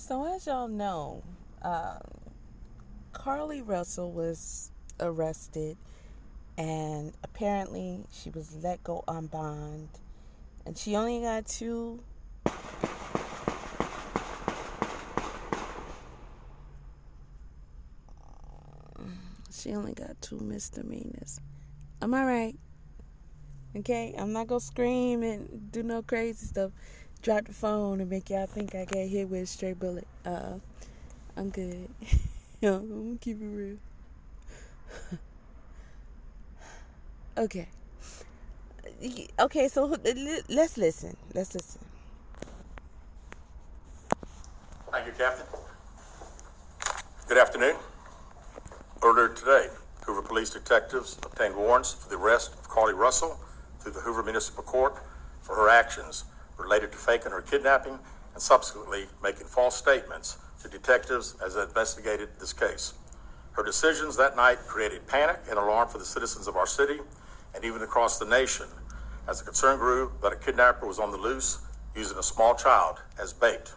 So as y'all know, Carlee Russell was arrested, and apparently she was let go on bond, and she only got two. She only got two misdemeanors. Am I right? Okay, I'm not gonna scream and do no crazy stuff. Drop the phone and make y'all think I got hit with a straight bullet. I'm good. I'm gonna keep it real. Okay. Okay, so let's listen. Let's listen. Thank you, Captain. Good afternoon. Earlier today, Hoover police detectives obtained warrants for the arrest of Carlee Russell through the Hoover Municipal Court for her actions related to faking her kidnapping and subsequently making false statements to detectives as they investigated this case. Her decisions that night created panic and alarm for the citizens of our city and even across the nation as the concern grew that a kidnapper was on the loose using a small child as bait.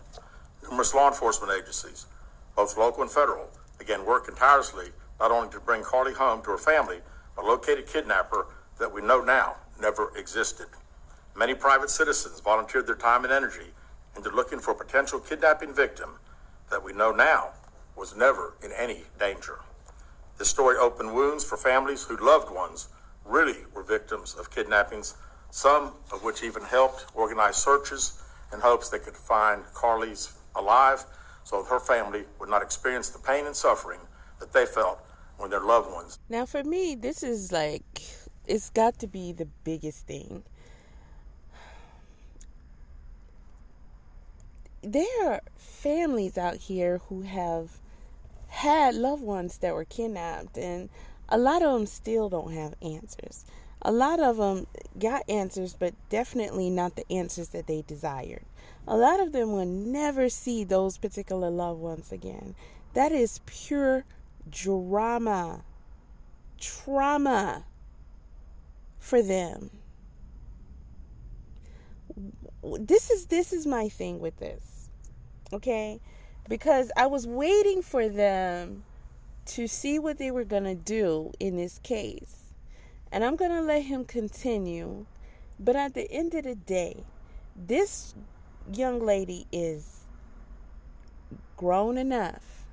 Numerous law enforcement agencies, both local and federal, began working tirelessly not only to bring Carlee home to her family, but locate a kidnapper that we know now never existed. Many private citizens volunteered their time and energy into looking for a potential kidnapping victim that we know now was never in any danger. This story opened wounds for families whose loved ones really were victims of kidnappings, some of which even helped organize searches in hopes they could find Carlee's alive so her family would not experience the pain and suffering that they felt when their loved ones. Now, for me, this is like, it's got to be the biggest thing. There are families out here who have had loved ones that were kidnapped, and a lot of them still don't have answers. A lot of them got answers, but definitely not the answers that they desired. A lot of them will never see those particular loved ones again. That is pure trauma for them. This is my thing with this, okay? Because I was waiting for them to see what they were going to do in this case. And I'm going to let him continue. But at the end of the day, this young lady is grown enough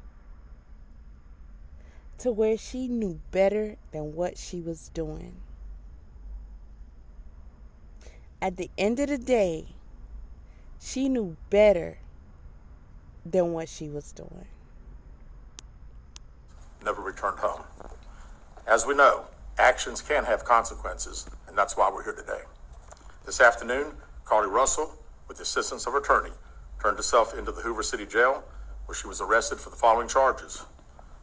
to where she knew better than what she was doing. At the end of the day, she knew better than what she was doing. Never returned home. As we know, actions can have consequences, and that's why we're here today. This afternoon, Carlee Russell, with the assistance of her attorney, turned herself into the Hoover City Jail, where she was arrested for the following charges: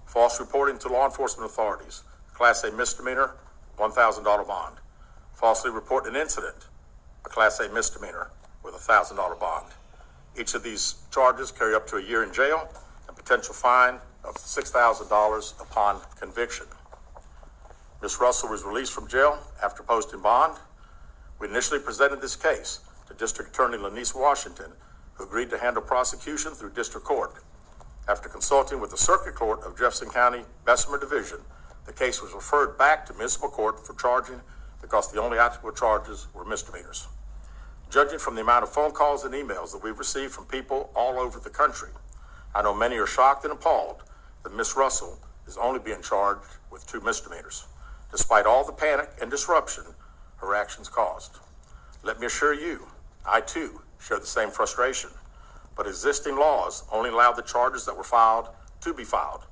false reporting to law enforcement authorities, Class A misdemeanor, $1,000 bond; falsely reporting an incident, a Class A misdemeanor with a $1,000 bond. Each of these charges carry up to a year in jail and potential fine of $6,000 upon conviction. Ms. Russell was released from jail after posting bond. We initially presented this case to District Attorney Lanice Washington, who agreed to handle prosecution through district court. After consulting with the Circuit Court of Jefferson County Bessemer Division, the case was referred back to municipal court for charging because the only applicable charges were misdemeanors. Judging from the amount of phone calls and emails that we've received from people all over the country, I know many are shocked and appalled that Ms. Russell is only being charged with 2 misdemeanors, despite all the panic and disruption her actions caused. Let me assure you, I too share the same frustration, but existing laws only allow the charges that were filed to be filed.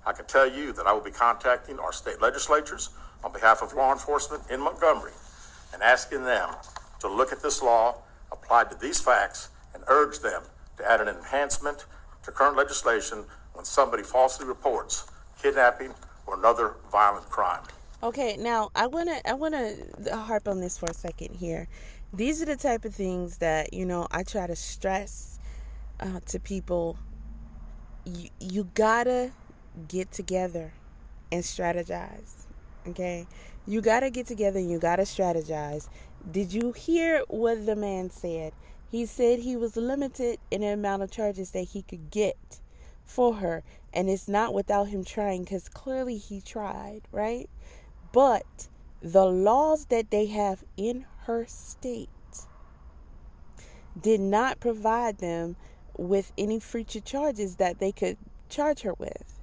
I can tell you that I will be contacting our state legislatures on behalf of law enforcement in Montgomery and asking them to look at this law applied to these facts and urge them to add an enhancement to current legislation when somebody falsely reports kidnapping or another violent crime. Okay, now I wanna harp on this for a second here. These are the type of things that, I try to stress to people. You gotta get together and strategize. Okay, you gotta get together and you gotta strategize. Did you hear what the man said? He said he was limited in the amount of charges that he could get for her. And it's not without him trying, because clearly he tried, right? But the laws that they have in her state did not provide them with any future charges that they could charge her with.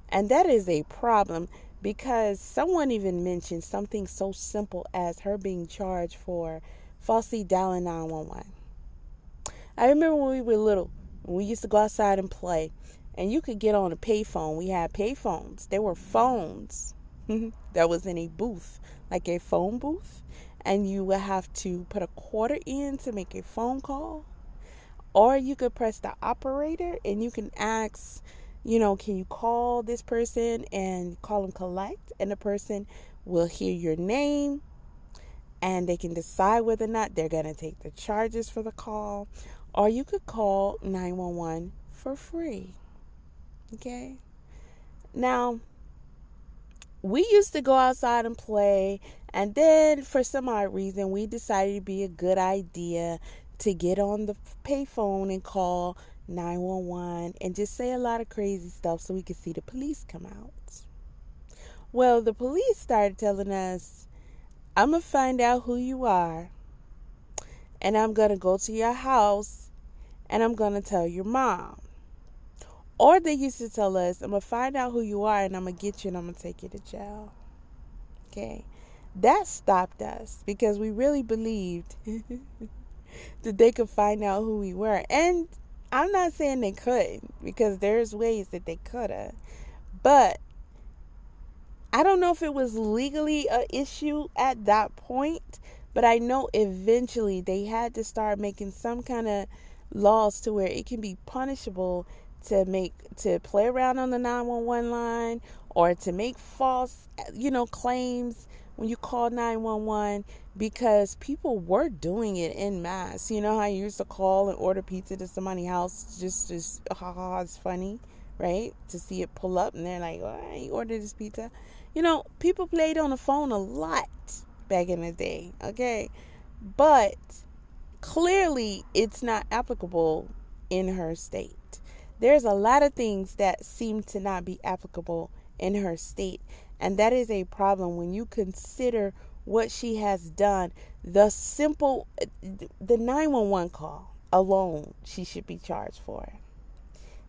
And that is a problem, because someone even mentioned something so simple as her being charged for falsely dialing 911. I remember when we were little, when we used to go outside and play, and you could get on a payphone. We had payphones. There were phones that was in a booth, like a phone booth, and you would have to put a quarter in to make a phone call. Or you could press the operator and you can ask, can you call this person and call them collect? And the person will hear your name and they can decide whether or not they're going to take the charges for the call. Or you could call 911 for free. Okay? Now, we used to go outside and play, and then for some odd reason, we decided it'd be a good idea to get on the payphone and call 911 and just say a lot of crazy stuff so we could see the police come out. Well, the police started telling us, I'm going to find out who you are, and I'm going to go to your house, and I'm going to tell your mom. Or they used to tell us, I'm going to find out who you are, and I'm going to get you, and I'm going to take you to jail. Okay? That stopped us, because we really believed that they could find out who we were. And I'm not saying they couldn't, because there's ways that they could have. But I don't know if it was legally an issue at that point, but I know eventually they had to start making some kind of laws to where it can be punishable to play around on the 911 line, or to make false, claims when you call 911, because people were doing it en masse. You know how you used to call and order pizza to somebody's house, just it's funny, right? To see it pull up and they're like, oh, I ordered this pizza. People played on the phone a lot back in the day, okay? But clearly it's not applicable in her state. There's a lot of things that seem to not be applicable in her state. And that is a problem when you consider what she has done. The 911 call alone, she should be charged for.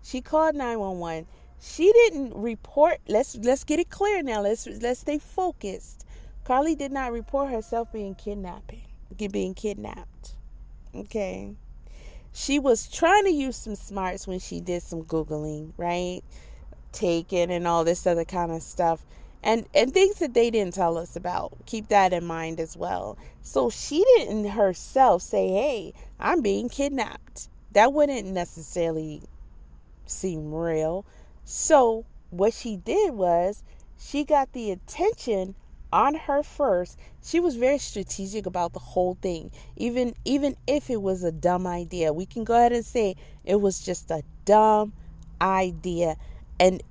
She called 911. She didn't report. Let's get it clear now. Let's stay focused. Carley did not report herself being kidnapped. Okay. She was trying to use some smarts when she did some Googling, right? Taken and all this other kind of stuff. And things that they didn't tell us about. Keep that in mind as well. So she didn't herself say, hey, I'm being kidnapped. That wouldn't necessarily seem real. So what she did was she got the attention on her first. She was very strategic about the whole thing. Even if it was a dumb idea, we can go ahead and say it was just a dumb idea. And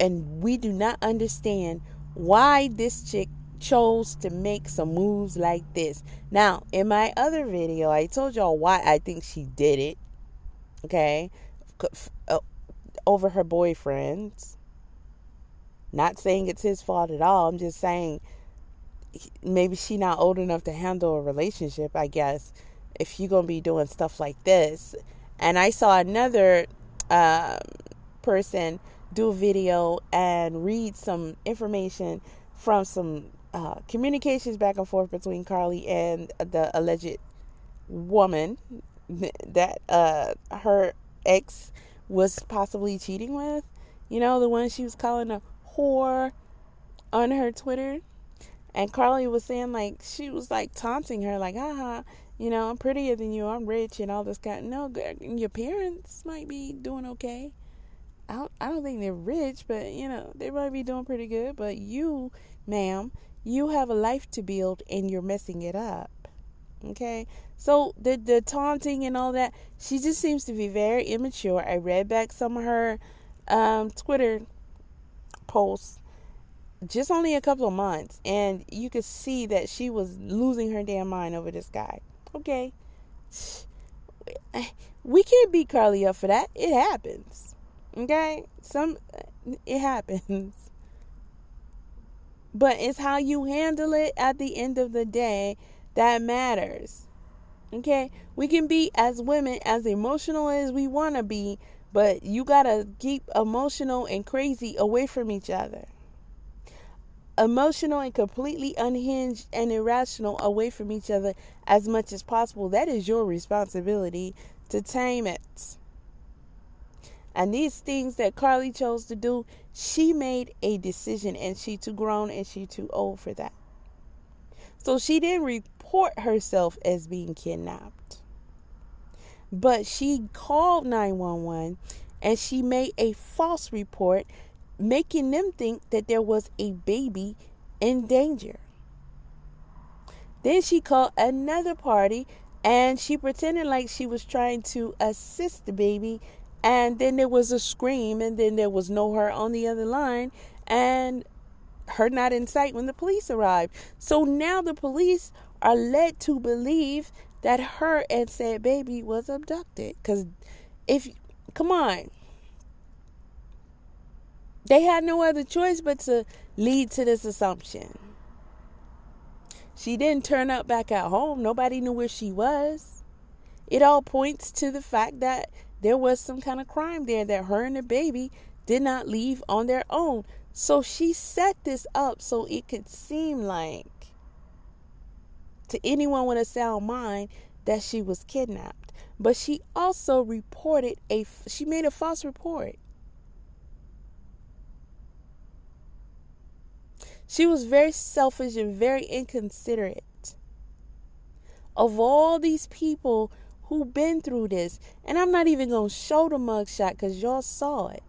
we do not understand why this chick chose to make some moves like this. Now, in my other video, I told y'all why I think she did it. Okay? Over her boyfriends. Not saying it's his fault at all. I'm just saying maybe she not old enough to handle a relationship, I guess, if you're going to be doing stuff like this. And I saw another person do a video and read some information from some communications back and forth between Carley and the alleged woman that her ex was possibly cheating with. The one she was calling a whore on her Twitter. And Carley was saying, like, she was like taunting her, like, haha, I'm prettier than you, I'm rich and all this kind. No, your parents might be doing okay. I don't think they're rich, but they might be doing pretty good. But you, ma'am, you have a life to build and you're messing it up. Okay, so the taunting and all that, she just seems to be very immature. I read back some of her Twitter posts, just only a couple of months, and you could see that she was losing her damn mind over this guy. Okay, we can't beat Carlee up for that. It happens. Okay? It happens. But it's how you handle it at the end of the day that matters. Okay? We can be, as women, as emotional as we want to be, but you got to keep emotional and crazy away from each other. Emotional and completely unhinged and irrational away from each other as much as possible. That is your responsibility to tame it. And these things that Carlee chose to do, she made a decision, and she too grown and she too old for that. So she didn't report herself as being kidnapped. But she called 911 and she made a false report, making them think that there was a baby in danger. Then she called another party and she pretended like she was trying to assist the baby. And then there was a scream, and then there was no her on the other line, and her not in sight when the police arrived. So now the police are led to believe that her and said baby was abducted. Because come on. They had no other choice but to lead to this assumption. She didn't turn up back at home. Nobody knew where she was. It all points to the fact that there was some kind of crime there, that her and the baby did not leave on their own. So she set this up so it could seem like, to anyone with a sound mind, that she was kidnapped. But she also she made a false report. She was very selfish and very inconsiderate of all these people who've been through this. And I'm not even going to show the mugshot because y'all saw it.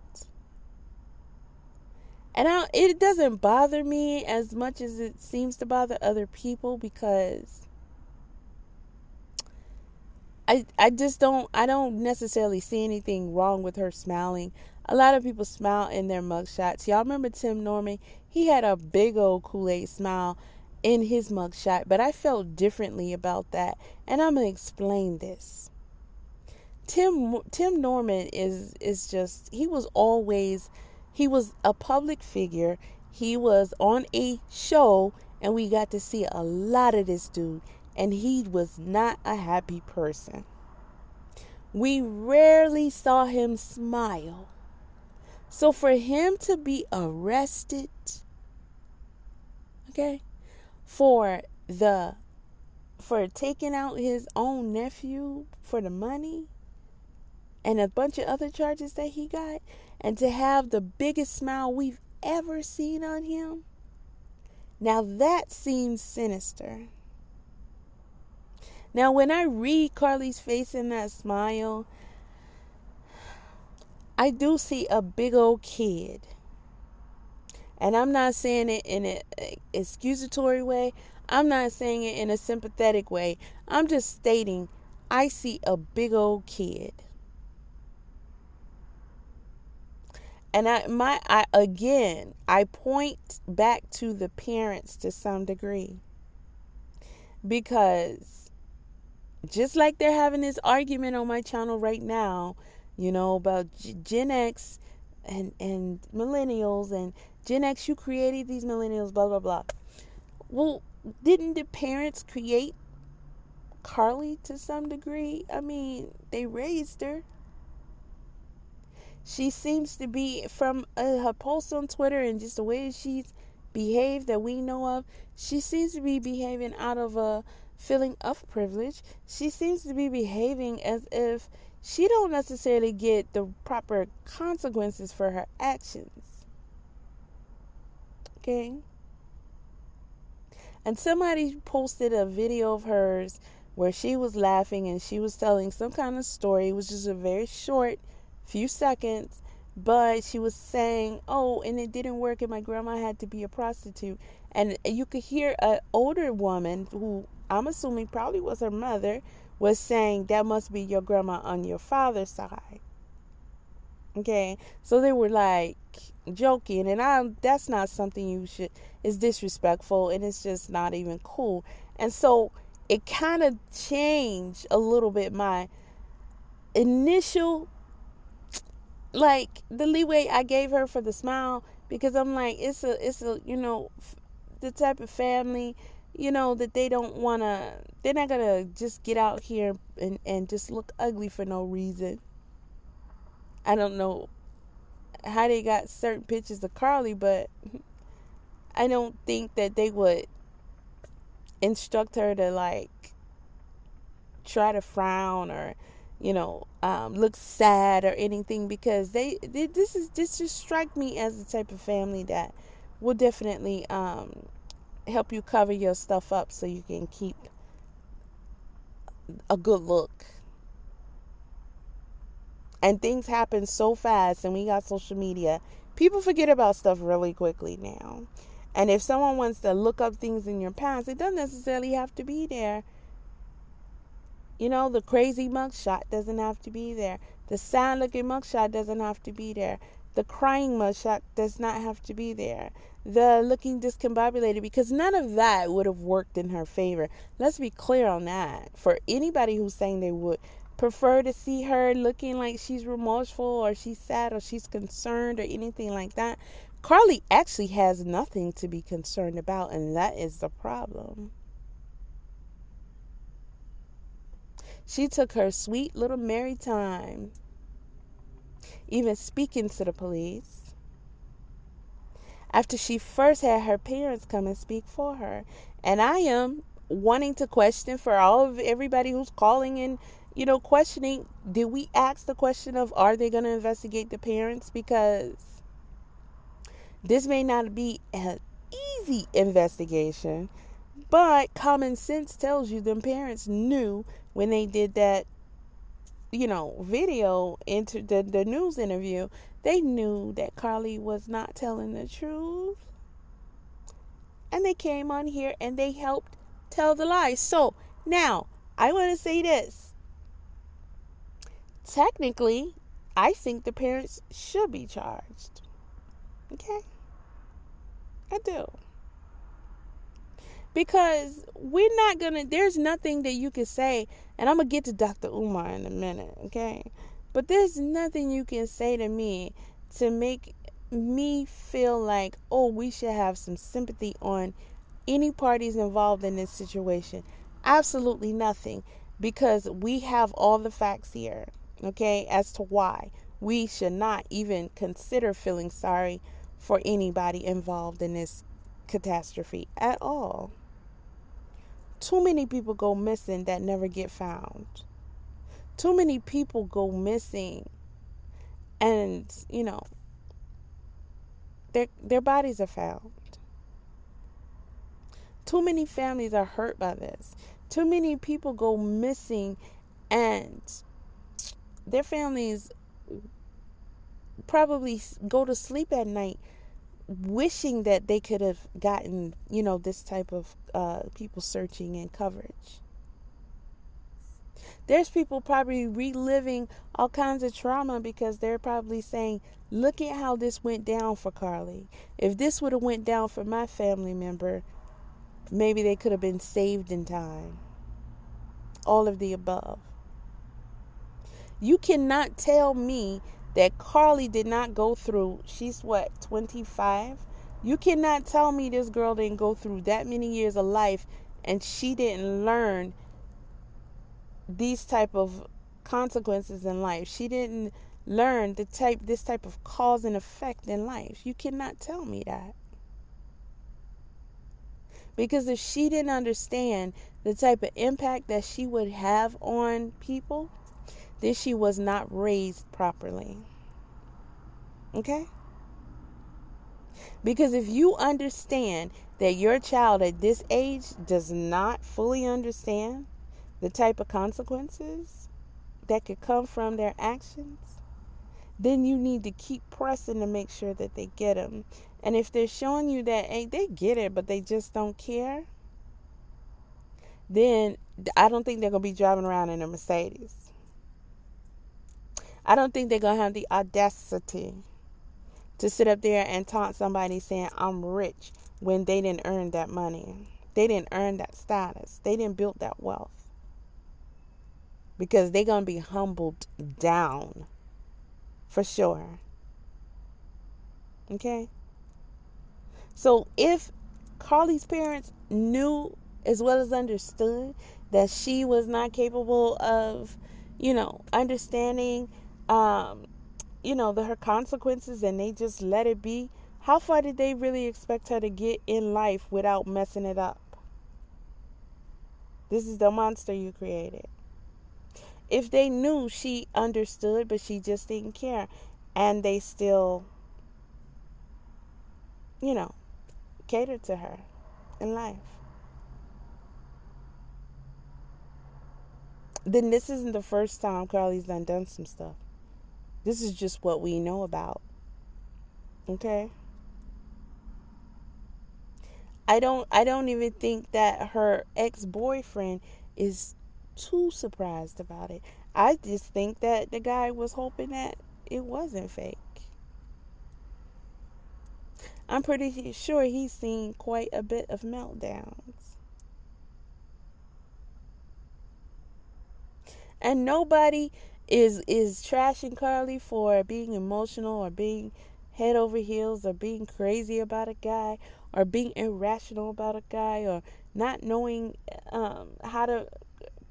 And it doesn't bother me as much as it seems to bother other people, because I don't necessarily see anything wrong with her smiling. A lot of people smile in their mugshots. Y'all remember Tim Norman? He had a big old Kool-Aid smile in his mugshot, but I felt differently about that, and I'm gonna explain this. Tim Norman is just, he was a public figure. He was on a show, and we got to see a lot of this dude, and he was not a happy person. We rarely saw him smile. So for him to be arrested, okay, for taking out his own nephew for the money and a bunch of other charges that he got, and to have the biggest smile we've ever seen on him, now that seems sinister. Now when I read Carlee's face in that smile, I do see a big old kid. And I'm not saying it in an excusatory way. I'm not saying it in a sympathetic way. I'm just stating I see a big old kid. And I point back to the parents to some degree. Because just like they're having this argument on my channel right now, about Gen X and millennials, and Gen X, you created these millennials, blah, blah, blah. Well, didn't the parents create Carlee to some degree? I mean, they raised her. She seems to be, from her posts on Twitter and just the way she's behaved that we know of, she seems to be behaving out of a feeling of privilege. She seems to be behaving as if she don't necessarily get the proper consequences for her actions. Okay? And somebody posted a video of hers where she was laughing and she was telling some kind of story. It was just a very short few seconds, but she was saying, oh, and it didn't work and my grandma had to be a prostitute. And you could hear an older woman, who I'm assuming probably was her mother, was saying, that must be your grandma on your father's side. Okay, so they were like joking, and that's not something it's disrespectful, and it's just not even cool. And so it kind of changed a little bit my initial, like, the leeway I gave her for the smile, because I'm like, it's a the type of family, that they're not gonna just get out here and just look ugly for no reason. I don't know how they got certain pictures of Carley, but I don't think that they would instruct her to, like, try to frown or look sad or anything, because this just strike me as the type of family that will definitely help you cover your stuff up so you can keep a good look. And things happen so fast, and we got social media. People forget about stuff really quickly now. And if someone wants to look up things in your past, it doesn't necessarily have to be there. The crazy mugshot doesn't have to be there. The sad looking mugshot doesn't have to be there. The crying mugshot does not have to be there. The looking discombobulated, because none of that would have worked in her favor. Let's be clear on that. For anybody who's saying they would prefer to see her looking like she's remorseful or she's sad or she's concerned or anything like that, Carley actually has nothing to be concerned about, and that is the problem. She took her sweet little merry time, even speaking to the police, after she first had her parents come and speak for her. And I am wanting to question, for all of everybody who's calling and questioning, did we ask the question of, are they going to investigate the parents? Because this may not be an easy investigation, but common sense tells you them parents knew when they did that, video into the news interview. They knew that Carley was not telling the truth. And they came on here and they helped tell the lie. So now I want to say this. Technically, I think the parents should be charged. Okay? I do. Because there's nothing that you can say, and I'm going to get to Dr. Umar in a minute, okay? But there's nothing you can say to me to make me feel like, oh, we should have some sympathy on any parties involved in this situation. Absolutely nothing. Because we have all the facts here, okay, as to why we should not even consider feeling sorry for anybody involved in this catastrophe at all. Too many people go missing that never get found. Too many people go missing and, their bodies are found. Too many families are hurt by this. Too many people go missing and their families probably go to sleep at night wishing that they could have gotten, this type of people searching and coverage. There's people probably reliving all kinds of trauma because they're probably saying, look at how this went down for Carley. If this would have went down for my family member, maybe they could have been saved in time. All of the above. You cannot tell me that Carley did not go through, she's 25? You cannot tell me this girl didn't go through that many years of life and she didn't learn these type of consequences in life. She didn't learn this type of cause and effect in life. You cannot tell me that. Because if she didn't understand the type of impact that she would have on people, then she was not raised properly. Okay? Because if you understand that your child at this age does not fully understand the type of consequences that could come from their actions, then you need to keep pressing to make sure that they get them. And if they're showing you that, hey, they get it, but they just don't care, then I don't think they're going to be driving around in a Mercedes. I don't think they're going to have the audacity to sit up there and taunt somebody saying, I'm rich, when they didn't earn that money. They didn't earn that status. They didn't build that wealth. because they're going to be humbled down for sure. Okay? So if Carlee's parents knew as well as understood that she was not capable of, understanding, her consequences, and they just let it be, how far did they really expect her to get in life without messing it up? This is the monster you created. If they knew she understood, but she just didn't care, and they still, catered to her in life, then this isn't the first time Carlee's done some stuff. This is just what we know about. Okay? I don't even think that her ex-boyfriend is too surprised about it. I just think that the guy was hoping that it wasn't fake. I'm pretty sure he's seen quite a bit of meltdowns. And nobody is trashing Carlee for being emotional or being head over heels or being crazy about a guy or being irrational about a guy or not knowing how to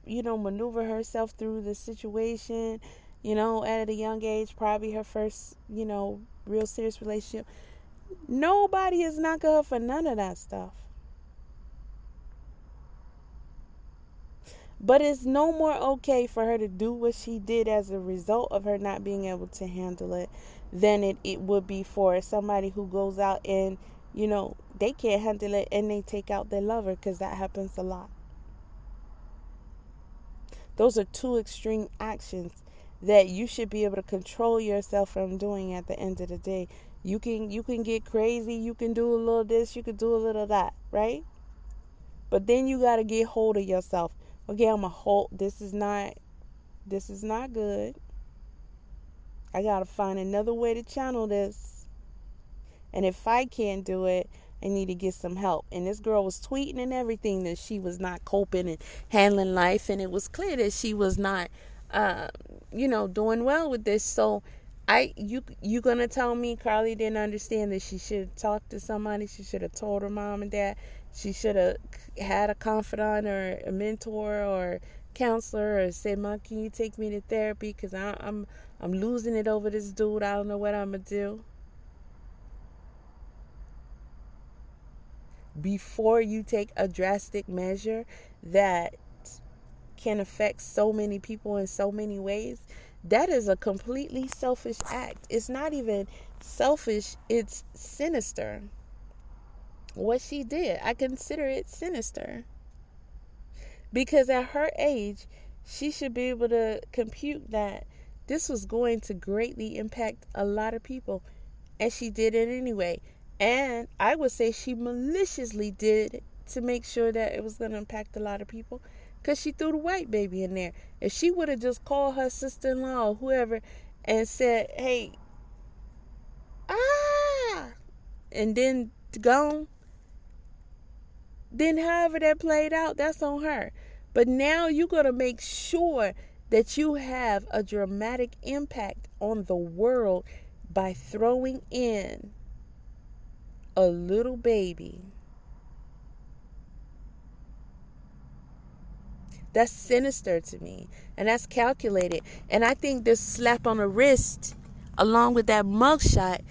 maneuver herself through the situation, at a young age, probably her first, real serious relationship. Nobody is knocking her for none of that stuff. But it's no more okay for her to do what she did as a result of her not being able to handle it than it would be for somebody who goes out and, they can't handle it and they take out their lover, because that happens a lot. Those are two extreme actions that you should be able to control yourself from doing at the end of the day. You can get crazy, you can do a little this, you can do a little that, right? But then you got to get hold of yourself. Okay, I'm a hold. This is not good. I got to find another way to channel this. And if I can't do it, I need to get some help. And this girl was tweeting and everything that she was not coping and handling life. And it was clear that she was not, doing well with this. So you gonna tell me Carlee didn't understand that she should have talked to somebody? She should have told her mom and dad. She should have had a confidant or a mentor or counselor, or said, "Mom, can you take me to therapy? Because I'm losing it over this dude. I don't know what I'm gonna do." Before you take a drastic measure that can affect so many people in so many ways, that is a completely selfish act. It's not even selfish, it's sinister. What she did, I consider it sinister. Because at her age, she should be able to compute that this was going to greatly impact a lot of people. And she did it anyway. And I would say she maliciously did it to make sure that it was going to impact a lot of people, because she threw the white baby in there. If she would have just called her sister-in-law or whoever and said, "Hey, and then gone, then however that played out, that's on her. But now you're going to make sure that you have a dramatic impact on the world by throwing in a little baby. That's sinister to me, and that's calculated. And I think this slap on the wrist, along with that mugshot,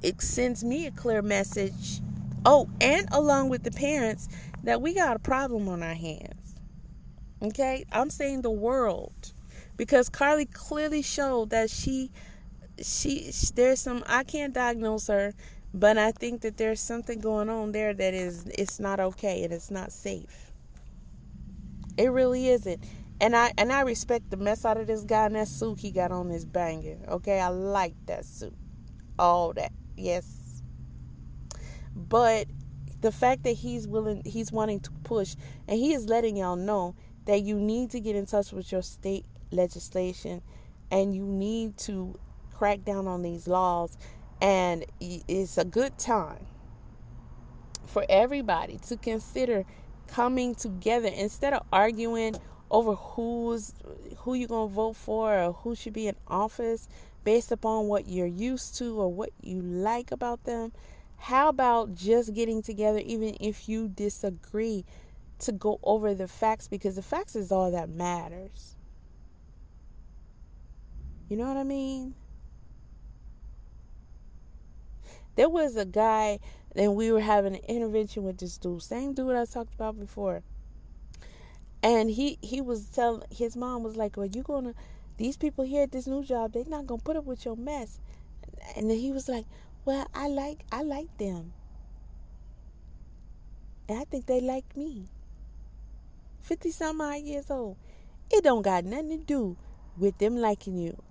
it sends me a clear message. Oh, and along with the parents, that we got a problem on our hands. Okay? I'm saying the world, because Carlee clearly showed that she there's some, I can't diagnose her, but I think that there's something going on there that it's not okay and it's not safe. It really isn't. And I respect the mess out of this guy, and that suit he got on is banging. Okay, I like that suit. All that. Yes. But the fact that he's wanting to push, and he is letting y'all know that you need to get in touch with your state legislation, and you need to crack down on these laws. And it's a good time for everybody to consider coming together instead of arguing over who you're gonna vote for or who should be in office based upon what you're used to or what you like about them. How about just getting together, even if you disagree, to go over the facts, because the facts is all that matters. You know what I mean? There was a guy, and we were having an intervention with this dude, same dude I talked about before. And he was telling, his mom was like, well, these people here at this new job, they're not gonna put up with your mess. And then he was like, well, I like them. And I think they like me. 50 some odd years old. It don't got nothing to do with them liking you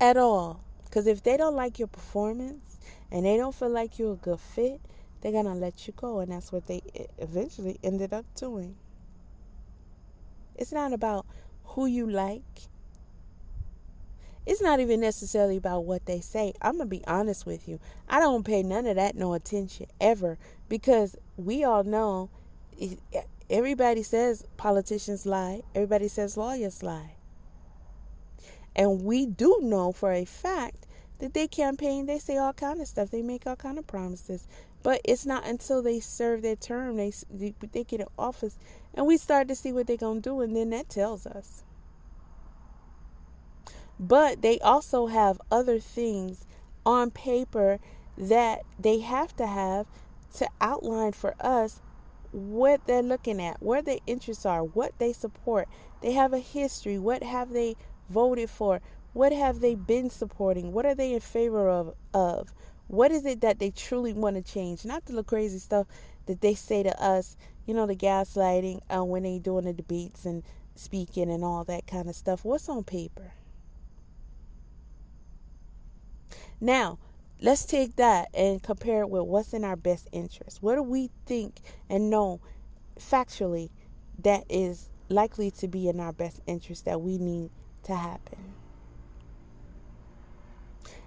at all. Because if they don't like your performance and they don't feel like you're a good fit, they're gonna let you go. And that's what they eventually ended up doing. It's not about who you like. It's not even necessarily about what they say. I'm going to be honest with you. I don't pay none of that no attention ever, because we all know everybody says politicians lie. Everybody says lawyers lie. And we do know for a fact that they campaign, they say all kind of stuff. They make all kind of promises. But it's not until they serve their term, they get in office, and we start to see what they're going to do, and then that tells us. But they also have other things on paper that they have to outline for us what they're looking at, where their interests are, what they support. They have a history. What have they voted for? What have they been supporting? What are they in favor of? What is it that they truly want to change? Not the little crazy stuff that they say to us, the gaslighting when they doing the debates and speaking and all that kind of stuff. What's on paper? Now, let's take that and compare it with what's in our best interest. What do we think and know factually that is likely to be in our best interest that we need to happen?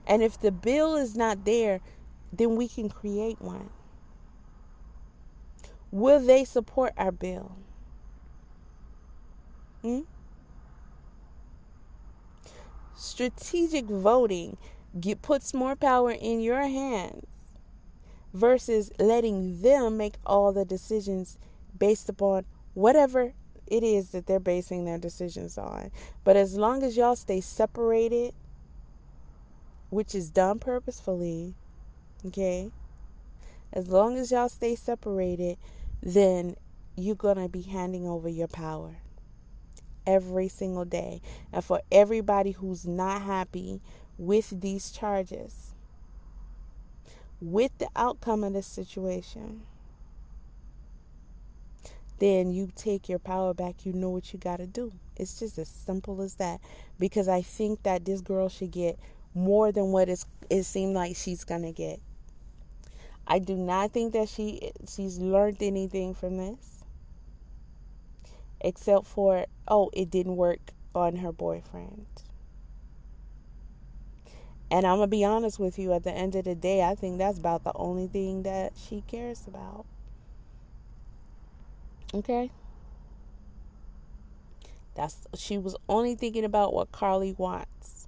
And if the bill is not there, then we can create one. Will they support our bill? Strategic voting puts more power in your hands versus letting them make all the decisions based upon whatever it is that they're basing their decisions on. But as long as y'all stay separated, which is done purposefully, okay? As long as y'all stay separated, then you're going to be handing over your power every single day. And for everybody who's not happy with these charges, with the outcome of this situation, then you take your power back. You know what you got to do. It's just as simple as that. Because I think that this girl should get more than what it seemed like she's going to get. I do not think that she's learned anything from this. Except for, it didn't work on her boyfriend. And I'm going to be honest with you, at the end of the day, I think that's about the only thing that she cares about. Okay? She was only thinking about what Carley wants.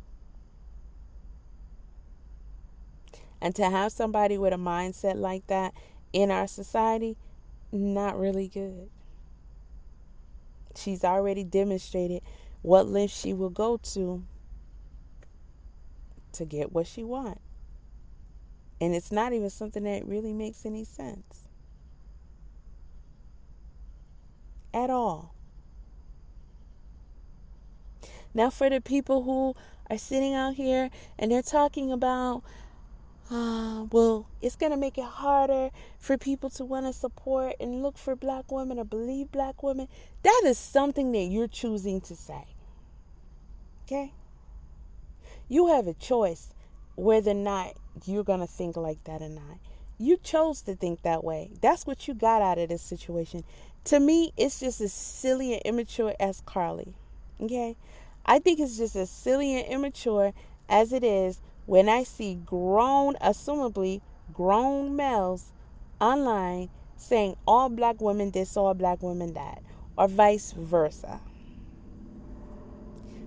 And to have somebody with a mindset like that in our society, not really good. She's already demonstrated what lengths she will go to get what she wants. And it's not even something that really makes any sense at all. Now, for the people who are sitting out here and they're talking about, it's going to make it harder for people to want to support and look for black women or believe black women. That is something that you're choosing to say. Okay? You have a choice whether or not you're going to think like that or not. You chose to think that way. That's what you got out of this situation. To me, it's just as silly and immature as Carley. Okay? I think it's just as silly and immature as it is when I see assumably grown males online saying all black women this, all black women that, or vice versa.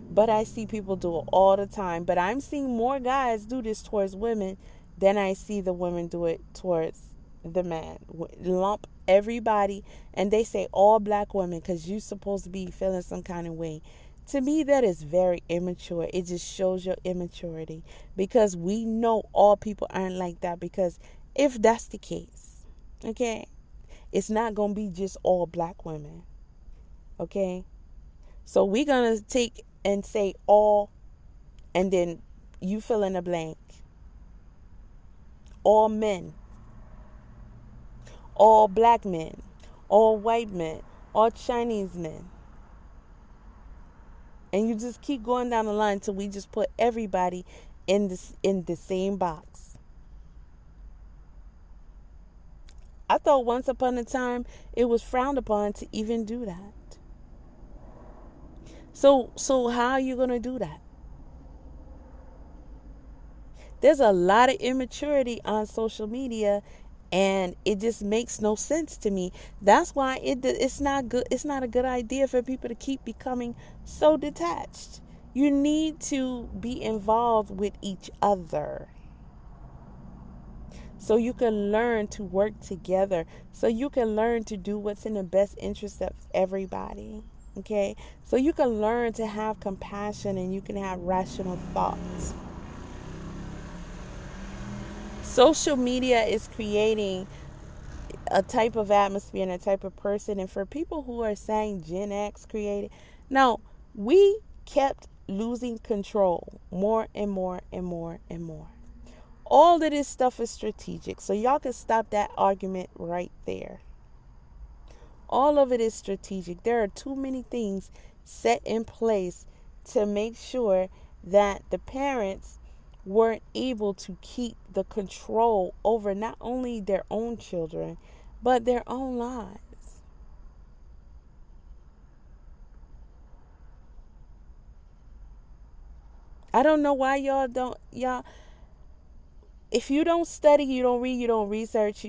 But I see people do it all the time. But I'm seeing more guys do this towards women than I see the women do it towards the man. Lump everybody, and they say all black women because you're supposed to be feeling some kind of way. To me, that is very immature. It just shows your immaturity, because we know all people aren't like that. Because if that's the case, okay, it's not going to be just all black women, okay? So we're going to take and say all, and then you fill in the blank. All men, all black men, all white men, all Chinese men. And you just keep going down the line until we just put everybody in the same box. I thought once upon a time it was frowned upon to even do that. So how are you going to do that? There's a lot of immaturity on social media, and it just makes no sense to me. That's why it's not good. It's not a good idea for people to keep becoming so detached. You need to be involved with each other, so you can learn to work together, so you can learn to do what's in the best interest of everybody. Okay? So you can learn to have compassion, and you can have rational thoughts. Social media is creating a type of atmosphere and a type of person. And for people who are saying Gen X created, now we kept losing control more and more and more and more. All of this stuff is strategic. So y'all can stop that argument right there. All of it is strategic. There are too many things set in place to make sure that the parents weren't able to keep the control over not only their own children, but their own lives. I don't know why y'all, if you don't study, you don't read, you don't research,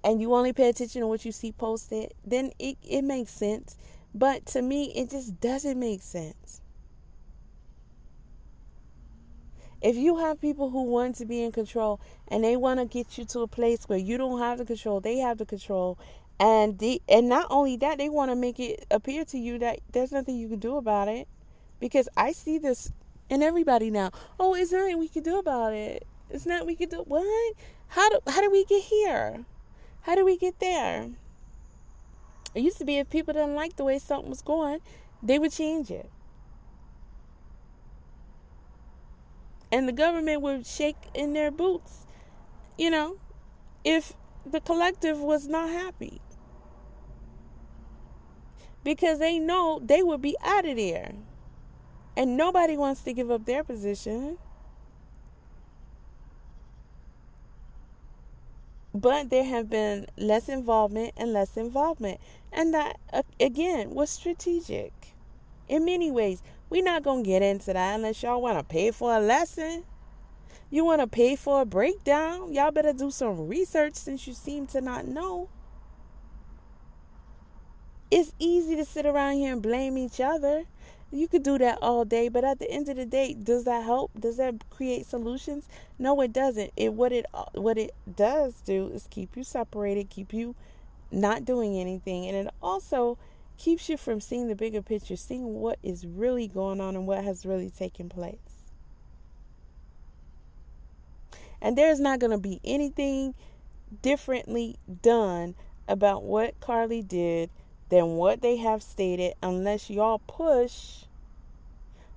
and you only pay attention to what you see posted, then it makes sense. But to me, it just doesn't make sense. If you have people who want to be in control and they want to get you to a place where you don't have the control, they have the control, and not only that, they want to make it appear to you that there's nothing you can do about it. Because I see this in everybody now. Oh, it's nothing we can do about it. It's not we can do what? How do we get here? How do we get there? It used to be if people didn't like the way something was going, they would change it. And the government would shake in their boots, if the collective was not happy. Because they know they would be out of there. And nobody wants to give up their position. But there have been less involvement and less involvement. And that, again, was strategic. In many ways, we're not going to get into that unless y'all want to pay for a lesson. You want to pay for a breakdown? Y'all better do some research, since you seem to not know. It's easy to sit around here and blame each other. You could do that all day, but at the end of the day, does that help? Does that create solutions? No, it doesn't. What it does do is keep you separated, keep you not doing anything, and it also keeps you from seeing the bigger picture, seeing what is really going on and what has really taken place. And there's not going to be anything differently done about what Carley did than what they have stated, unless y'all push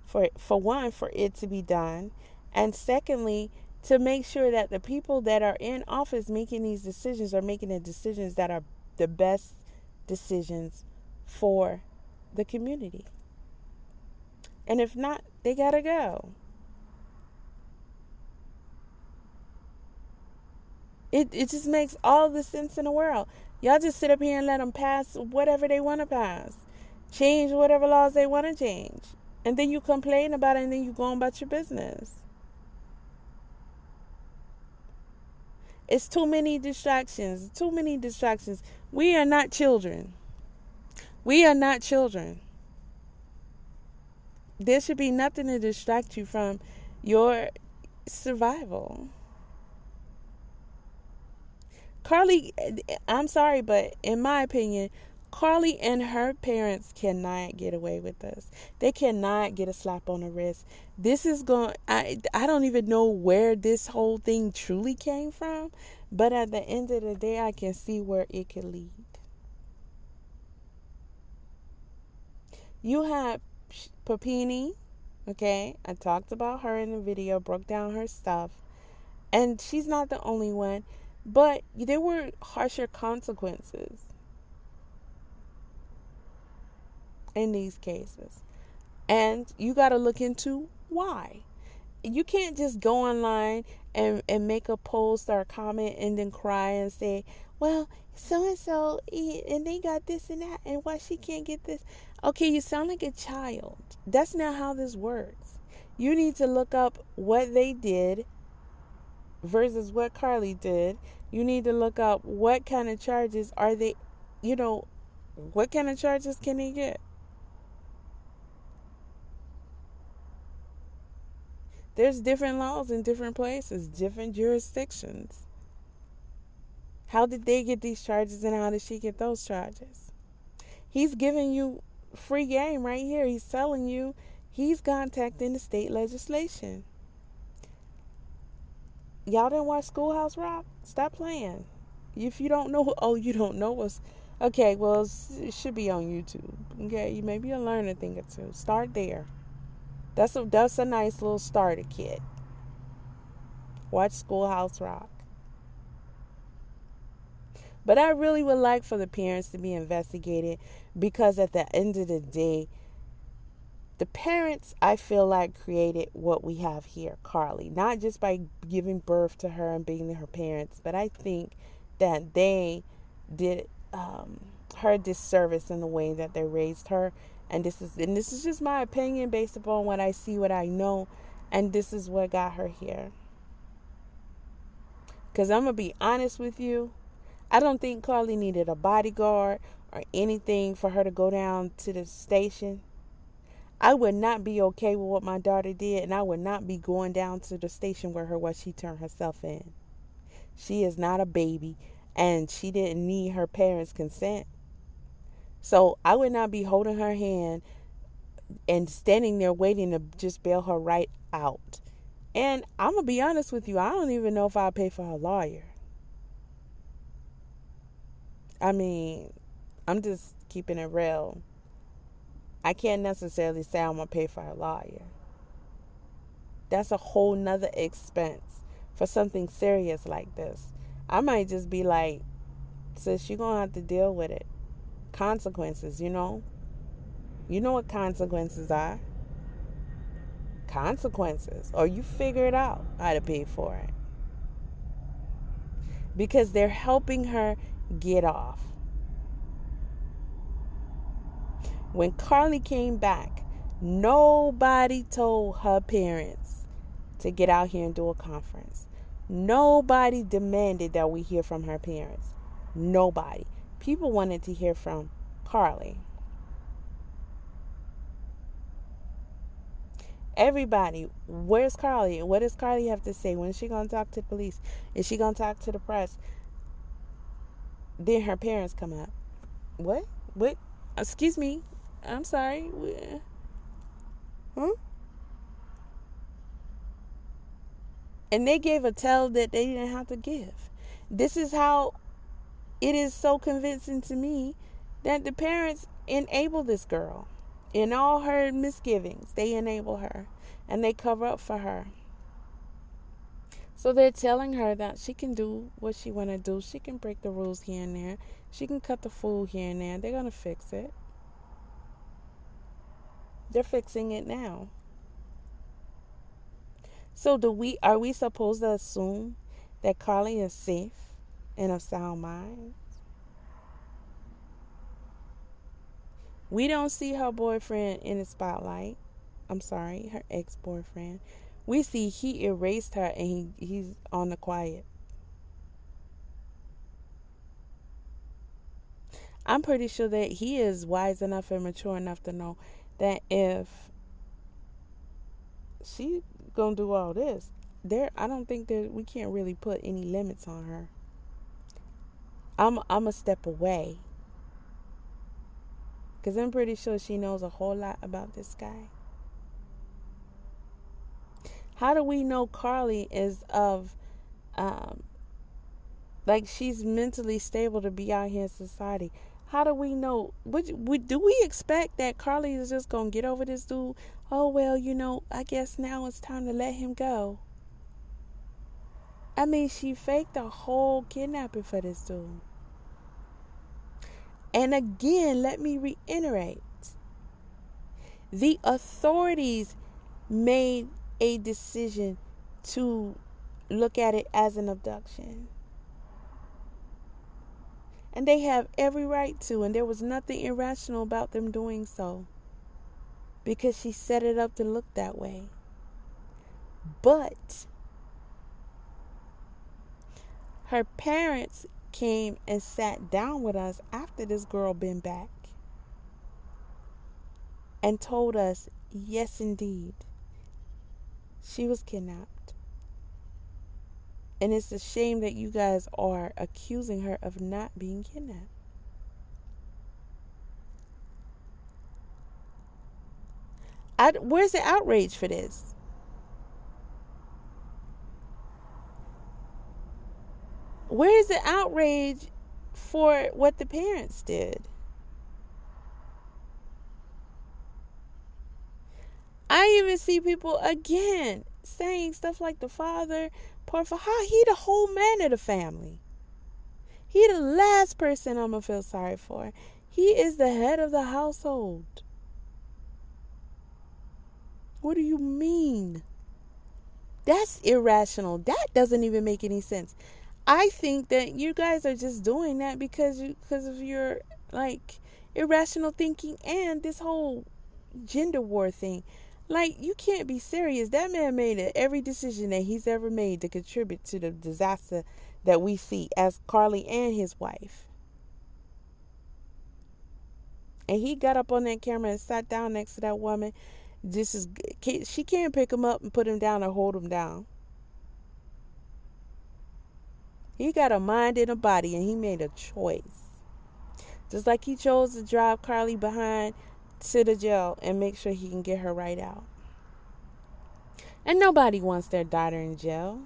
for one, for it to be done, and secondly, to make sure that the people that are in office making these decisions are making the decisions that are the best decisions for the community. And if not, they gotta go. It just makes all the sense in the world. Y'all just sit up here and let them pass whatever they want to pass. Change whatever laws they want to change. And then you complain about it, and then you go on about your business. It's too many distractions. Too many distractions. We are not children. We are not children. There should be nothing to distract you from your survival. Carlee, I'm sorry, but in my opinion, Carlee and her parents cannot get away with this. They cannot get a slap on the wrist. This is going, I don't even know where this whole thing truly came from, but at the end of the day, I can see where it could lead. You have Papini, okay? I talked about her in the video, broke down her stuff, and she's not the only one. But there were harsher consequences in these cases. And you got to look into why. You can't just go online and make a post or a comment and then cry and say, well, so and so, and they got this and that, and why she can't get this. Okay, you sound like a child. That's not how this works. You need to look up what they did versus what Carlee did. You need to look up what kind of charges are they, what kind of charges can they get? There's different laws in different places, different jurisdictions. How did they get these charges and how did she get those charges? He's giving you free game right here. He's telling you he's contacting the state legislation. Y'all didn't watch Schoolhouse Rock? Stop playing. If you don't know, you don't know what's... Okay, well, it should be on YouTube. Okay, maybe you'll learn a thing or two. Start there. That's a nice little starter kit. Watch Schoolhouse Rock. But I really would like for the parents to be investigated, because at the end of the day, the parents, I feel like, created what we have here, Carlee. Not just by giving birth to her and being her parents, but I think that they did her disservice in the way that they raised her. And this is just my opinion based upon what I see, what I know, and this is what got her here. Because I'm going to be honest with you, I don't think Carlee needed a bodyguard or anything for her to go down to the station. I would not be okay with what my daughter did, and I would not be going down to the station with her while she turned herself in. She is not a baby, and she didn't need her parents' consent. So I would not be holding her hand and standing there waiting to just bail her right out. And I'm going to be honest with you, I don't even know if I'll pay for her lawyer. I mean, I'm just keeping it real. I can't necessarily say I'm going to pay for her lawyer. That's a whole nother expense for something serious like this. I might just be like, sis, you're going to have to deal with it. Consequences, You know what consequences are. Consequences. Or you figure it out how to pay for it. Because they're helping her get off. When Carlee came back, nobody told her parents to get out here and do a conference. Nobody demanded that we hear from her parents. Nobody. People wanted to hear from Carlee. Everybody, where's Carlee? What does Carlee have to say? When is she going to talk to the police? Is she going to talk to the press? Then her parents come up. What? Excuse me. I'm sorry. Huh? And they gave a tell that they didn't have to give. This is how it is so convincing to me that the parents enable this girl. In all her misgivings, they enable her. And they cover up for her. So they're telling her that she can do what she want to do. She can break the rules here and there. She can cut the food here and there. They're going to fix it. They're fixing it now. So are we supposed to assume that Carlee is safe and of sound mind? We don't see her boyfriend in the spotlight. I'm sorry, her ex-boyfriend. We see he erased her and he's on the quiet. I'm pretty sure that he is wise enough and mature enough to know that if she gonna do all this. I don't think that we can't really put any limits on her. I'm a step away because I'm pretty sure she knows a whole lot about this guy. How do we know Carley is of, um, like she's mentally stable to be out here in society? How do we know? Do we expect that Carley is just gonna get over this dude? Oh well, I guess now it's time to let him go. I mean, she faked a whole kidnapping for this dude. And again, let me reiterate, the authorities made a decision to look at it as an abduction. And they have every right to, and there was nothing irrational about them doing so, because she set it up to look that way. But her parents came and sat down with us after this girl been back and told us, yes indeed, she was kidnapped. And it's a shame that you guys are accusing her of not being kidnapped. Where's the outrage for this? Where is the outrage for what the parents did? I even see people again saying stuff like the father, poor for how he the whole man of the family. He the last person I'm gonna feel sorry for. He is the head of the household. What do you mean? That's irrational. That doesn't even make any sense. I think that you guys are just doing that because of your like irrational thinking and this whole gender war thing. Like, you can't be serious. That man made every decision that he's ever made to contribute to the disaster that we see as Carley and his wife. And he got up on that camera and sat down next to that woman. She can't pick him up and put him down or hold him down. He got a mind and a body, and he made a choice. Just like he chose to drive Carley behind to the jail and make sure he can get her right out. And nobody wants their daughter in jail.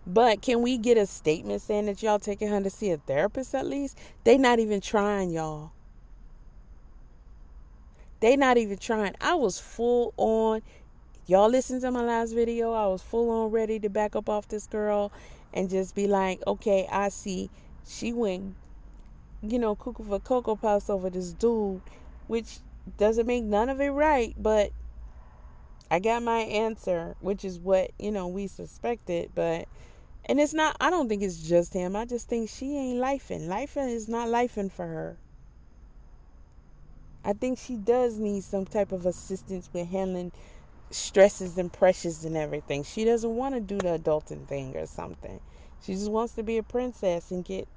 But can we get a statement saying that y'all taking her to see a therapist at least? They not even trying, y'all. They not even trying. I was full on. Y'all listen to my last video. I was full on ready to back up off this girl and just be like, okay, I see. She went, cuckoo for Cocoa Puffs over this dude, which doesn't make none of it right, but I got my answer, which is what, we suspected, and it's not, I don't think it's just him. I just think she ain't lifing. Lifing is not lifing for her. I think she does need some type of assistance with handling stresses and pressures and everything. She doesn't want to do the adulting thing or something. She just wants to be a princess and get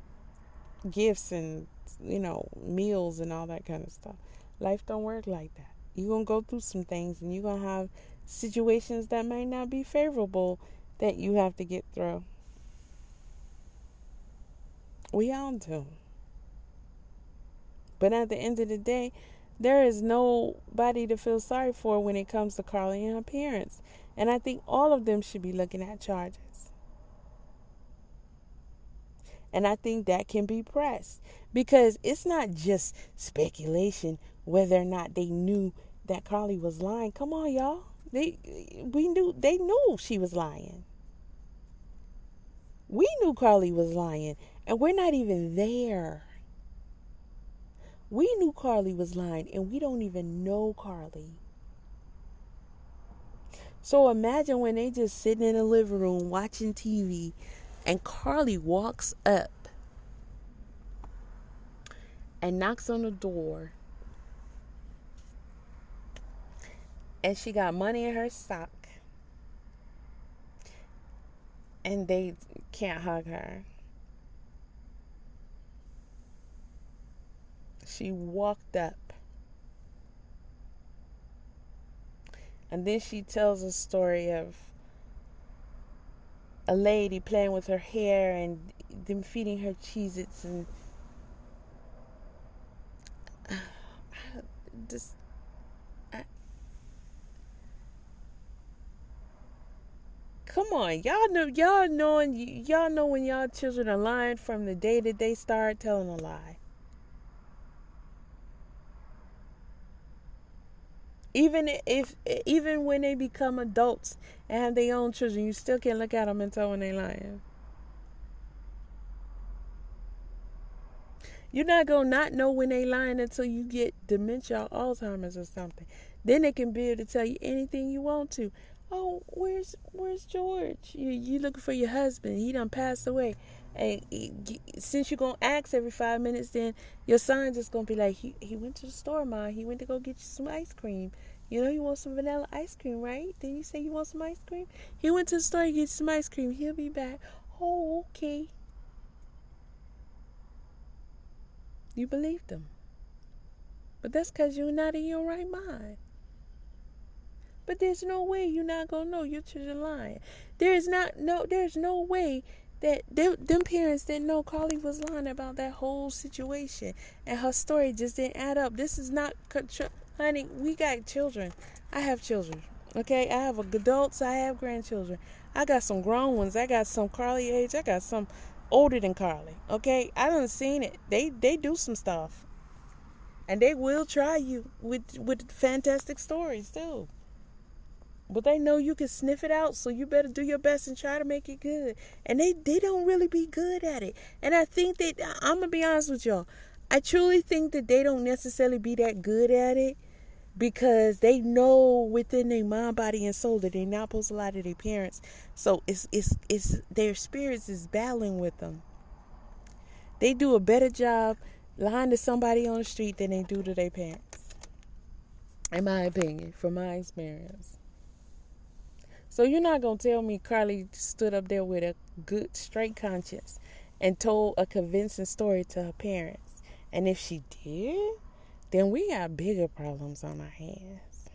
gifts and, meals and all that kind of stuff. Life don't work like that. You're going to go through some things and you're going to have situations that might not be favorable that you have to get through. We all do. But at the end of the day, there is nobody to feel sorry for when it comes to Carley and her parents. And I think all of them should be looking at charges. And I think that can be pressed. Because it's not just speculation whether or not they knew that Carley was lying. Come on, y'all. They knew she was lying. We knew Carley was lying. And we're not even there. We knew Carley was lying, and we don't even know Carley. So imagine when they just sitting in the living room watching TV, and Carley walks up and knocks on the door, and she got money in her sock, and they can't hug her. She walked up And then she tells a story of a lady playing with her hair and them feeding her Cheez-Its and just I, come on, y'all know when y'all children are lying from the day that they start telling a lie. Even when they become adults and have their own children, you still can't look at them and tell when they lying. You're not gonna not know when they lying until you get dementia or Alzheimer's or something. Then they can be able to tell you anything you want to. Oh, where's George? You looking for your husband? He done passed away. And since you're gonna ask every 5 minutes, then your son just gonna be like, he went to the store, Ma. He went to go get you some ice cream. You know you want some vanilla ice cream, right? Then you say you want some ice cream. He went to the store to get some ice cream. He'll be back. Oh, okay. You believed them. But that's because you're not in your right mind. But there's no way you're not going to know your children lying. There's no way that them parents didn't know Carlee was lying about that whole situation. And her story just didn't add up. This is not, honey, we got children. I have children. Okay? I have adults. I have grandchildren. I got some grown ones. I got some Carlee age. I got some older than Carlee. Okay? I done seen it. They do some stuff. And they will try you with fantastic stories too. But they know you can sniff it out, so you better do your best and try to make it good. And they don't really be good at it. And I think that, I'm going to be honest with y'all, I truly think that they don't necessarily be that good at it because they know within their mind, body, and soul that they're not supposed to lie to their parents. So it's their spirits is battling with them. They do a better job lying to somebody on the street than they do to their parents. In my opinion, from my experience. So you're not going to tell me Carlee stood up there with a good, straight conscience and told a convincing story to her parents. And if she did, then we got bigger problems on our hands.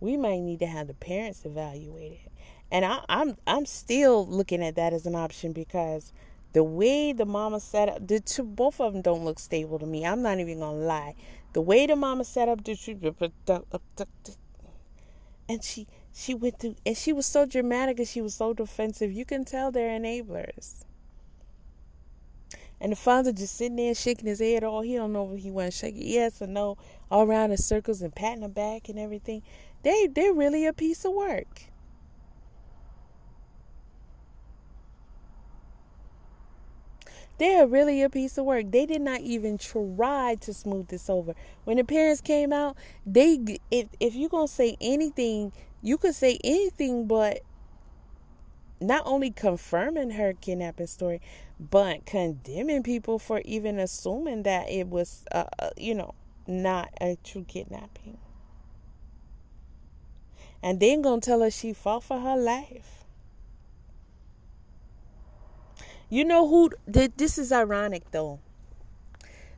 We might need to have the parents evaluated. And I'm still looking at that as an option because the way the mama set up, both of them don't look stable to me. I'm not even going to lie. The way the mama set up, and she went through, and she was so dramatic and she was so defensive. You can tell they're enablers. And the father just sitting there shaking his head. Oh, he don't know if he want to shake it. Yes or no. All around in circles and patting her back and everything. They're really a piece of work. They're really a piece of work. They did not even try to smooth this over. When the parents came out, if you're going to say anything, you could say anything but not only confirming her kidnapping story, but condemning people for even assuming that it was, not a true kidnapping. And then going to tell her she fought for her life. You know who, this is ironic though.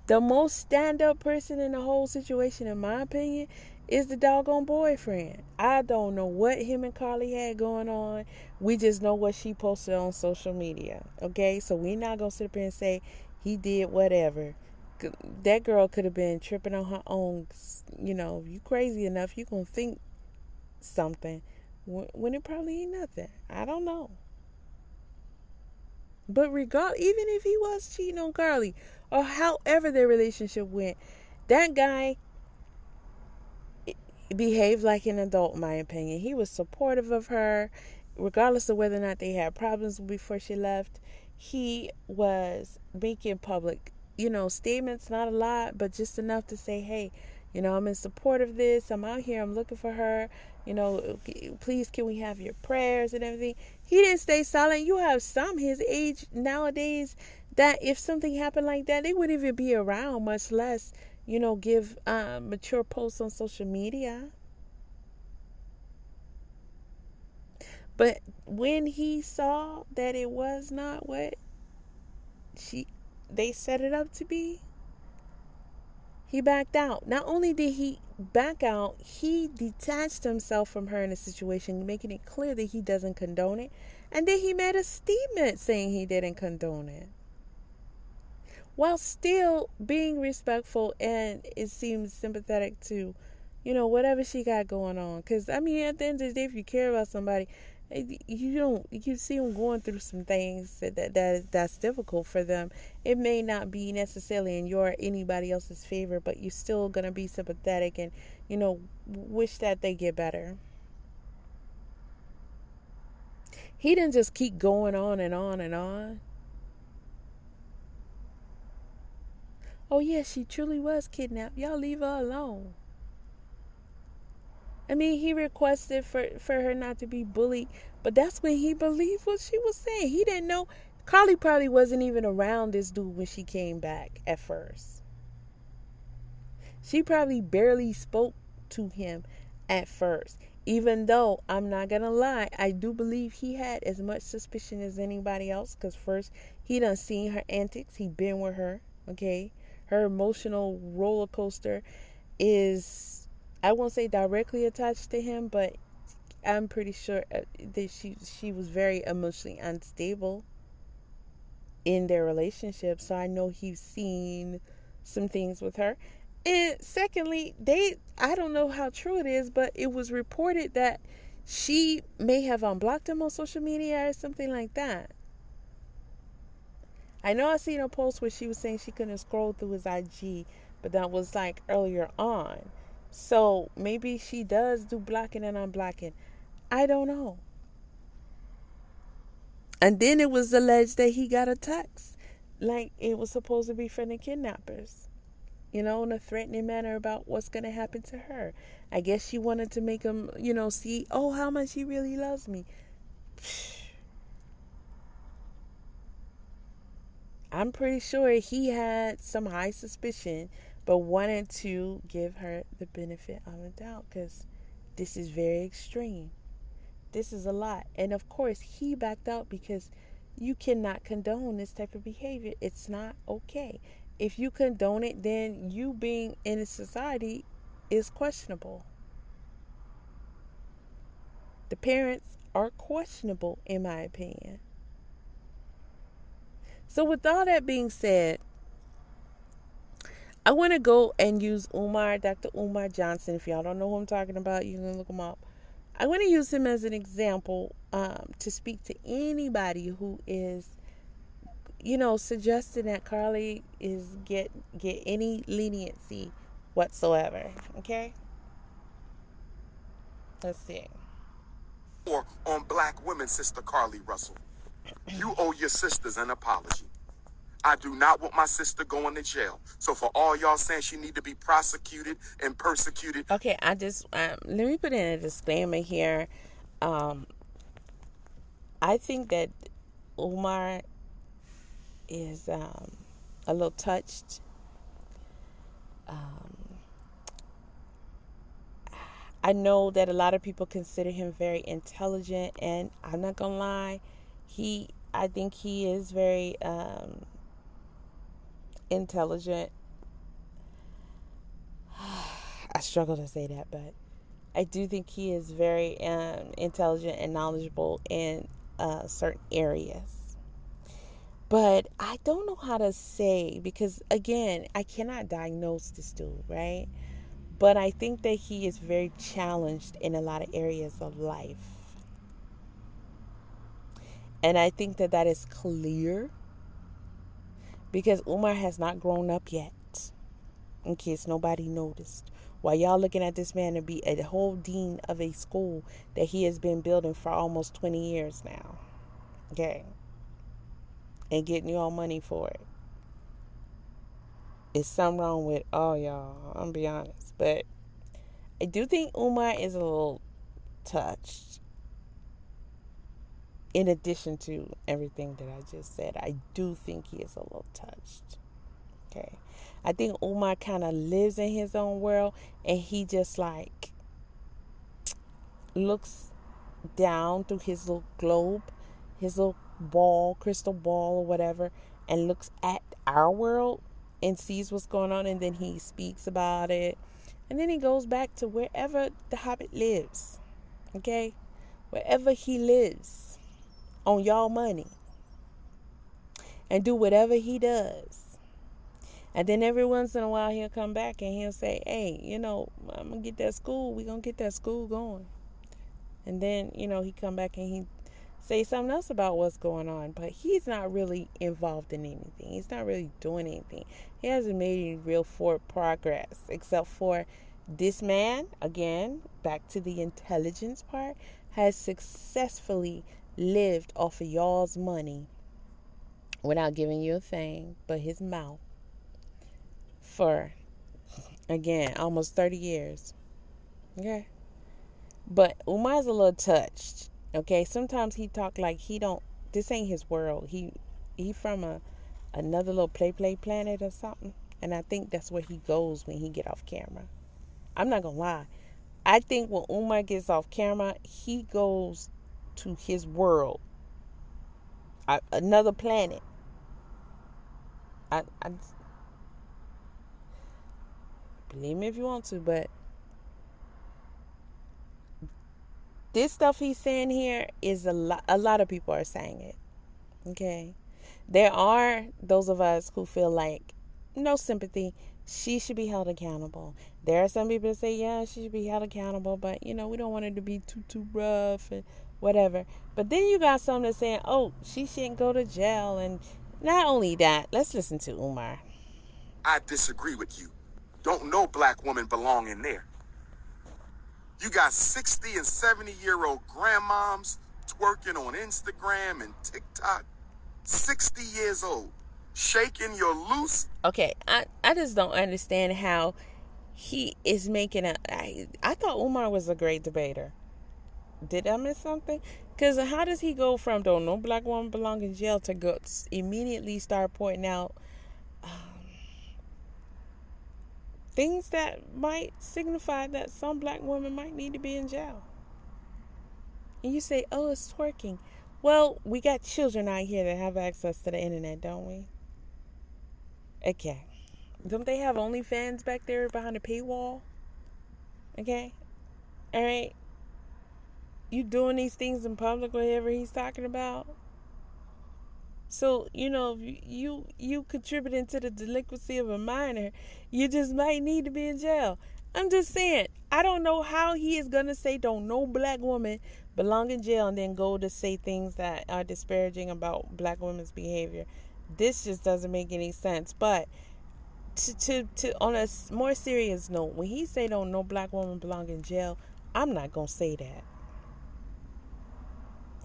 The most stand-up person in the whole situation, in my opinion, is the doggone boyfriend. I don't know what him and Carlee had going on. We just know what she posted on social media. Okay? So we're not going to sit up here and say he did whatever. That girl could have been tripping on her own. You know, if you crazy enough, you going to think something when it probably ain't nothing. I don't know. But regardless, even if he was cheating on Carlee, or however their relationship went, that guy behaved like an adult, in my opinion. He was supportive of her, regardless of whether or not they had problems before she left. He was making public, statements, not a lot, but just enough to say, hey, I'm in support of this. I'm out here. I'm looking for her. Please, can we have your prayers and everything? He didn't stay silent. You have some his age nowadays that if something happened like that, they wouldn't even be around, much less, give mature posts on social media. But when he saw that it was not what they set it up to be, he backed out. Not only did he back out, he detached himself from her in a situation, making it clear that he doesn't condone it. And then he made a statement saying he didn't condone it, while still being respectful and it seems sympathetic to, whatever she got going on. Because, I mean, at the end of the day, if you care about somebody, you see them going through some things that's difficult for them. It may not be necessarily in your or anybody else's favor, but you're still going to be sympathetic and, wish that they get better. He didn't just keep going on and on and on. Oh, yeah, she truly was kidnapped. Y'all leave her alone. I mean, he requested for her not to be bullied, but that's when he believed what she was saying. He didn't know. Carley probably wasn't even around this dude when she came back at first. She probably barely spoke to him at first. Even though, I'm not going to lie, I do believe he had as much suspicion as anybody else. Because first, he done seen her antics. He been with her, okay? Her emotional roller coaster is, I won't say directly attached to him, but I'm pretty sure that she was very emotionally unstable in their relationship. So I know he's seen some things with her. And secondly, I don't know how true it is, but it was reported that she may have unblocked him on social media or something like that. I know I seen a post where she was saying she couldn't scroll through his IG, but that was like earlier on. So maybe she does do blocking and unblocking. I don't know. And then it was alleged that he got a text, like it was supposed to be from the kidnappers, in a threatening manner about what's going to happen to her. I guess she wanted to make him, see, oh, how much he really loves me. I'm pretty sure he had some high suspicion, but wanted to give her the benefit of the doubt because this is very extreme. This is a lot. And of course, he backed out because you cannot condone this type of behavior. It's not okay. If you condone it, then you being in a society is questionable. The parents are questionable, in my opinion. So with all that being said, I want to go and use Umar, Dr. Umar Johnson. If y'all don't know who I'm talking about, you can look him up. I want to use him as an example to speak to anybody who is, suggesting that Carley is get any leniency whatsoever. Okay? Let's see. Or on black women, Sister Carlee Russell. You owe your sisters an apology. I do not want my sister going to jail. So for all y'all saying she need to be prosecuted and persecuted. Okay, I just let me put in a disclaimer here. I think that Umar is a little touched. I know that a lot of people consider him very intelligent, and I'm not gonna lie, I think he is very intelligent. I struggle to say that, but I do think he is very intelligent and knowledgeable in certain areas. But I don't know how to say, because again, I cannot diagnose this dude, right? But I think that he is very challenged in a lot of areas of life. And I think that is clear because Umar has not grown up yet, in case nobody noticed. While y'all looking at this man to be a whole dean of a school that he has been building for almost 20 years now. Okay. And getting you all money for it. It's something wrong with all y'all. I'm going to be honest. But I do think Umar is a little touched. In addition to everything that I just said, I do think he is a little touched. Okay. I think Umar kind of lives in his own world, and he just like looks down through his little globe, his little ball, crystal ball or whatever, and looks at our world and sees what's going on, and then he speaks about it. And then he goes back to wherever the hobbit lives. Okay? Wherever he lives on y'all money. And do whatever he does. And then every once in a while he'll come back and he'll say, hey, I'm going to get that school. We're going to get that school going. And then, he come back and he say something else about what's going on. But he's not really involved in anything. He's not really doing anything. He hasn't made any real forward progress. Except for this man, again, back to the intelligence part, has successfully lived off of y'all's money without giving you a thing but his mouth for, again, almost 30 years. Okay? But Umar's a little touched. Okay? Sometimes he talk like this ain't his world. He from another little play planet or something. And I think that's where he goes when he get off camera. I'm not gonna lie. I think when Umar gets off camera, he goes to his world. Another planet. I believe me if you want to, but this stuff he's saying here is a lot of people are saying it. Okay? There are those of us who feel like no sympathy. She should be held accountable. There are some people that say, yeah, she should be held accountable, but we don't want her to be too rough and whatever. But then you got some that saying, oh, she shouldn't go to jail. And not only that, let's listen to Umar. I disagree with you. Don't no black woman belong in there. You got 60 and 70-year-old grandmoms twerking on Instagram and TikTok. 60 years old. Shaking your loose. Okay, I just don't understand how he is making I thought Umar was a great debater. Did I miss something? Because how does he go from don't no black woman belong in jail to go immediately start pointing out things that might signify that some black women might need to be in jail? And you say, oh, it's twerking. Well, we got children out here that have access to the internet, don't we? Okay. Don't they have OnlyFans back there behind a paywall? Okay. All right. You doing these things in public, whatever he's talking about. So, you contributing to the delinquency of a minor, you just might need to be in jail. I'm just saying, I don't know how he is going to say don't no black woman belong in jail and then go to say things that are disparaging about black women's behavior. This just doesn't make any sense. But to on a more serious note, when he say don't no black woman belong in jail, I'm not going to say that.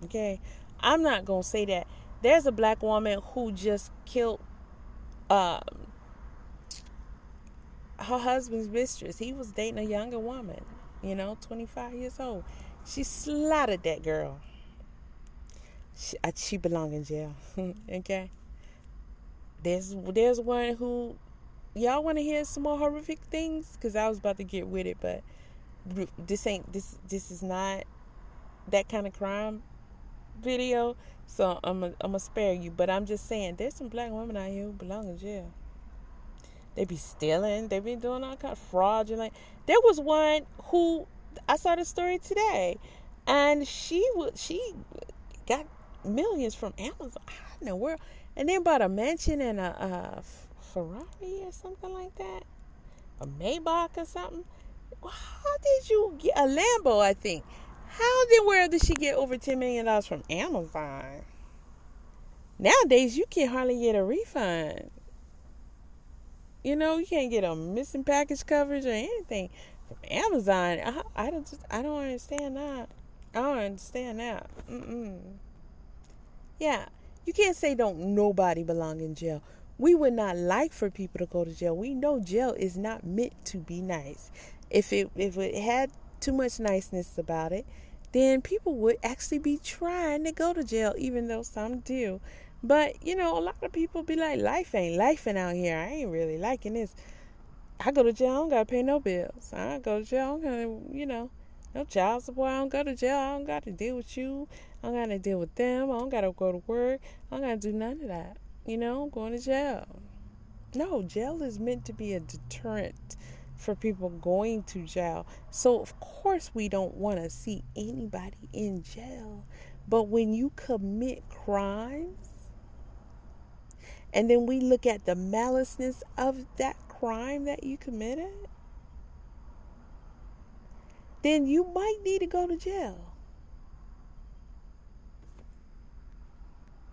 Okay? I'm not going to say that. There's a black woman who just killed her husband's mistress. He was dating a younger woman, 25 years old. She slaughtered that girl. She belong in jail. Okay? There's one who, y'all want to hear some more horrific things? Because I was about to get with it, but this is not that kind of crime video, so I'm gonna spare you. But I'm just saying, there's some black women out here who belong in jail. They be stealing. They be doing all kind of fraudulent. There was one who I saw the story today, and she got millions from Amazon. How in the world? And then bought a mansion and a Ferrari or something like that, a Maybach or something. How did you get a Lambo? I think. How in the world did she get over $10 million from Amazon? Nowadays, you can't hardly get a refund. You can't get a missing package coverage or anything from Amazon. I don't understand that. I don't understand that. Yeah, you can't say don't nobody belong in jail. We would not like for people to go to jail. We know jail is not meant to be nice. If it had too much niceness about it, then people would actually be trying to go to jail, even though some do. But, a lot of people be like, life ain't lifing out here. I ain't really liking this. I go to jail, I don't got to pay no bills. I go to jail, I don't got no child support. I don't go to jail. I don't got to deal with you. I don't got to deal with them. I don't got to go to work. I don't got to do none of that. I'm going to jail. No, jail is meant to be a deterrent for people going to jail. So, of course, we don't want to see anybody in jail. But when you commit crimes, and then we look at the maliceness of that crime that you committed, then you might need to go to jail.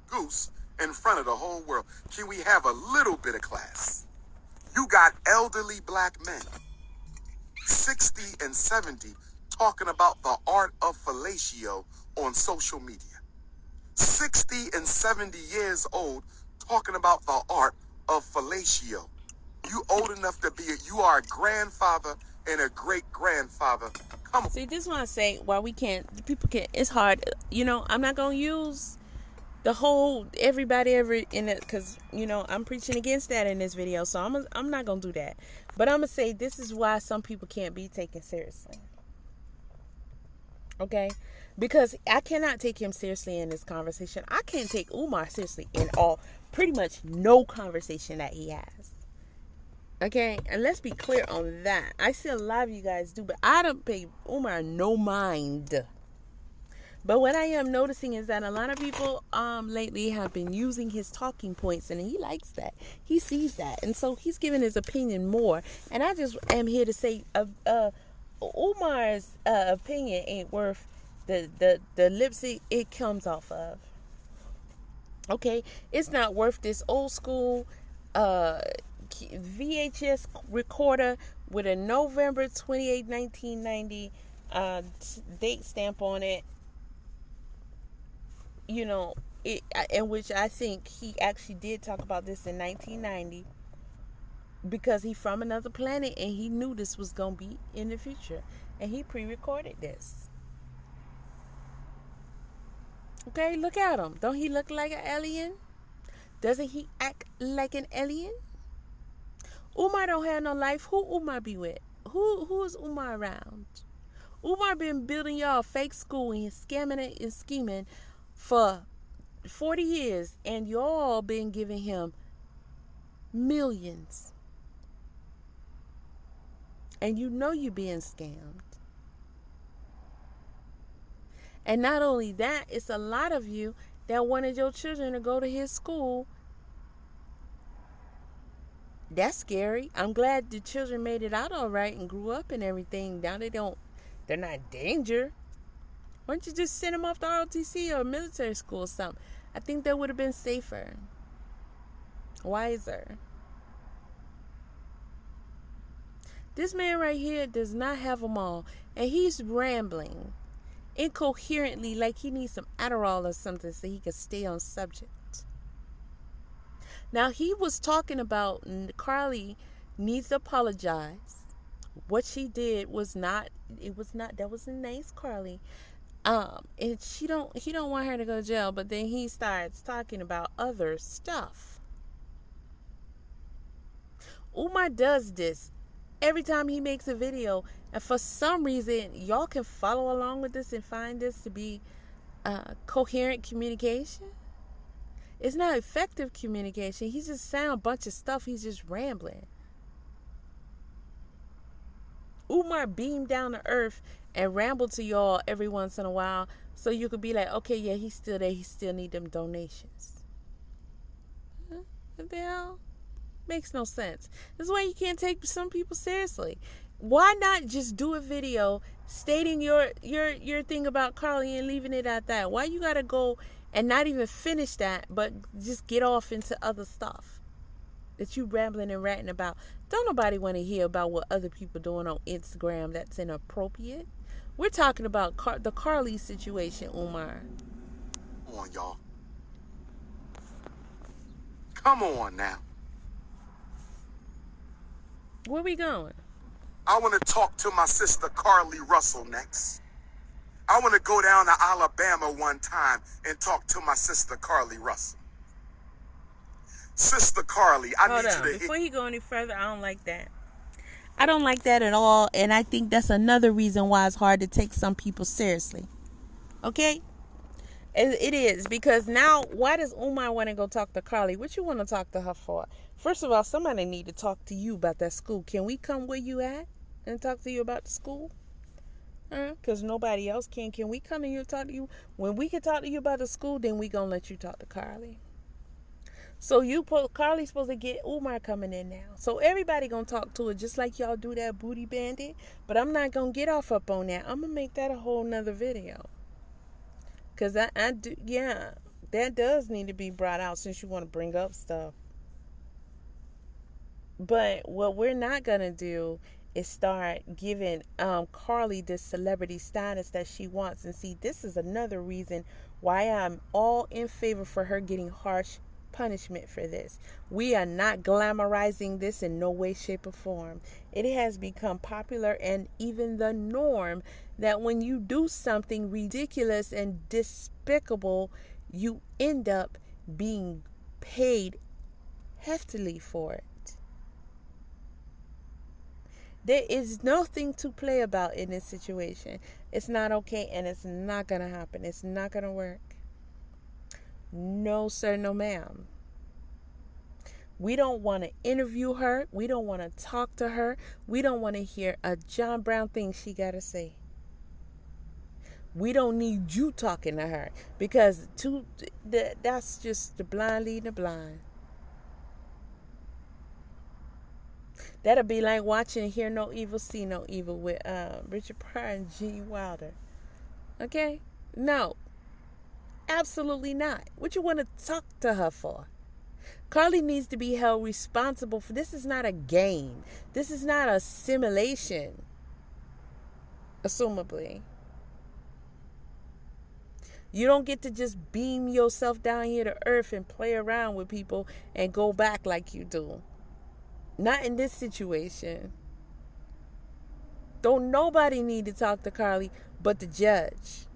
Goose in front of the whole world. Can we have a little bit of class? You got elderly black men, 60 and 70, talking about the art of fellatio on social media. 60 and 70 years old talking about the art of fellatio. You old enough to you are a grandfather and a great-grandfather. Come on. See, this is what I say, why we can't, people can't, it's hard. I'm not going to use the whole everybody ever in it, because I'm preaching against that in this video, so I'm not gonna do that. But I'm gonna say this is why some people can't be taken seriously, okay? Because I cannot take him seriously in this conversation. I can't take Umar seriously in pretty much no conversation that he has, okay? And let's be clear on that. I see a lot of you guys do, but I don't pay Umar no mind. But what I am noticing is that a lot of people lately have been using his talking points, and he likes that. He sees that. And so he's giving his opinion more. And I just am here to say Umar's opinion ain't worth the lipstick it comes off of. Okay? It's not worth this old school VHS recorder with a November 28, 1990 date stamp on it. In which I think he actually did talk about this in 1990, because he's from another planet and he knew this was going to be in the future, and he pre-recorded this. Okay, look at him. Don't he look like an alien? Doesn't he act like an alien? Umar don't have no life. Who Umar be with? Who is Umar around? Umar been building y'all a fake school and scamming it and scheming for 40 years, and y'all been giving him millions. And you're being scammed. And not only that, it's a lot of you that wanted your children to go to his school. That's scary. I'm glad the children made it out all right and grew up and everything. Now they're not in danger. Why don't you just send them off to ROTC or military school or something? I think that would have been safer, wiser. This man right here does not have them all. And he's rambling incoherently like he needs some Adderall or something so he can stay on subject. Now, he was talking about Carley needs to apologize. What she did was not, that wasn't nice, Carley. And he don't want her to go to jail, but then he starts talking about other stuff. Umar does this every time he makes a video, and for some reason y'all can follow along with this and find this to be coherent communication. It's not effective communication. He's just saying a bunch of stuff. He's just rambling. Umar beamed down to earth and rambled to y'all every once in a while, so you could be like, okay, yeah, he's still there. He still need them donations. What the hell? Makes no sense. This is why you can't take some people seriously. Why not just do a video stating your thing about Carley and leaving it at that? Why you gotta go and not even finish that, but just get off into other stuff that you rambling and ranting about? Don't nobody want to hear about what other people doing on Instagram that's inappropriate. We're talking about the Carley situation, Umar. Come on, y'all. Come on now. Where we going? I want to talk to my sister Carlee Russell next. I want to go down to Alabama one time and talk to my sister Carlee Russell. Sister Carley, Hold on. Before you go any further, I don't like that. I don't like that at all, and I think that's another reason why it's hard to take some people seriously. Okay? It is, because now, why does Umar want to go talk to Carlee? What you want to talk to her for? First of all, somebody need to talk to you about that school. Can we come where you at and talk to you about the school? Because nobody else can. Can we come to you and talk to you? When we can talk to you about the school, then we gonna let you talk to Carlee. So Carlee's supposed to get Umar coming in now. So everybody gonna talk to her just like y'all do that booty bandit. But I'm not gonna get off up on that. I'm gonna make that a whole nother video. Because I do, yeah, that does need to be brought out since you want to bring up stuff. But what we're not going to do is start giving Carlee this celebrity status that she wants. And see, this is another reason why I'm all in favor for her getting harsh punishment for this. We are not glamorizing this in no way, shape, or form. It has become popular and even the norm that when you do something ridiculous and despicable, you end up being paid heftily for it. There is nothing to play about in this situation. It's not okay, and it's not going to happen. It's not going to work. No, sir, no, ma'am. We don't want to interview her. We don't want to talk to her. We don't want to hear a John Brown thing she got to say. We don't need you talking to her, because that's just the blind leading the blind. That'll be like watching Hear No Evil, See No Evil with Richard Pryor and Gene Wilder. Okay? No. Absolutely not. What you want to talk to her for? Carlee needs to be held responsible for this. Is not a game. This is not a simulation. Assumably. You don't get to just beam yourself down here to earth and play around with people and go back like you do. Not in this situation. Don't nobody need to talk to Carlee but the judge.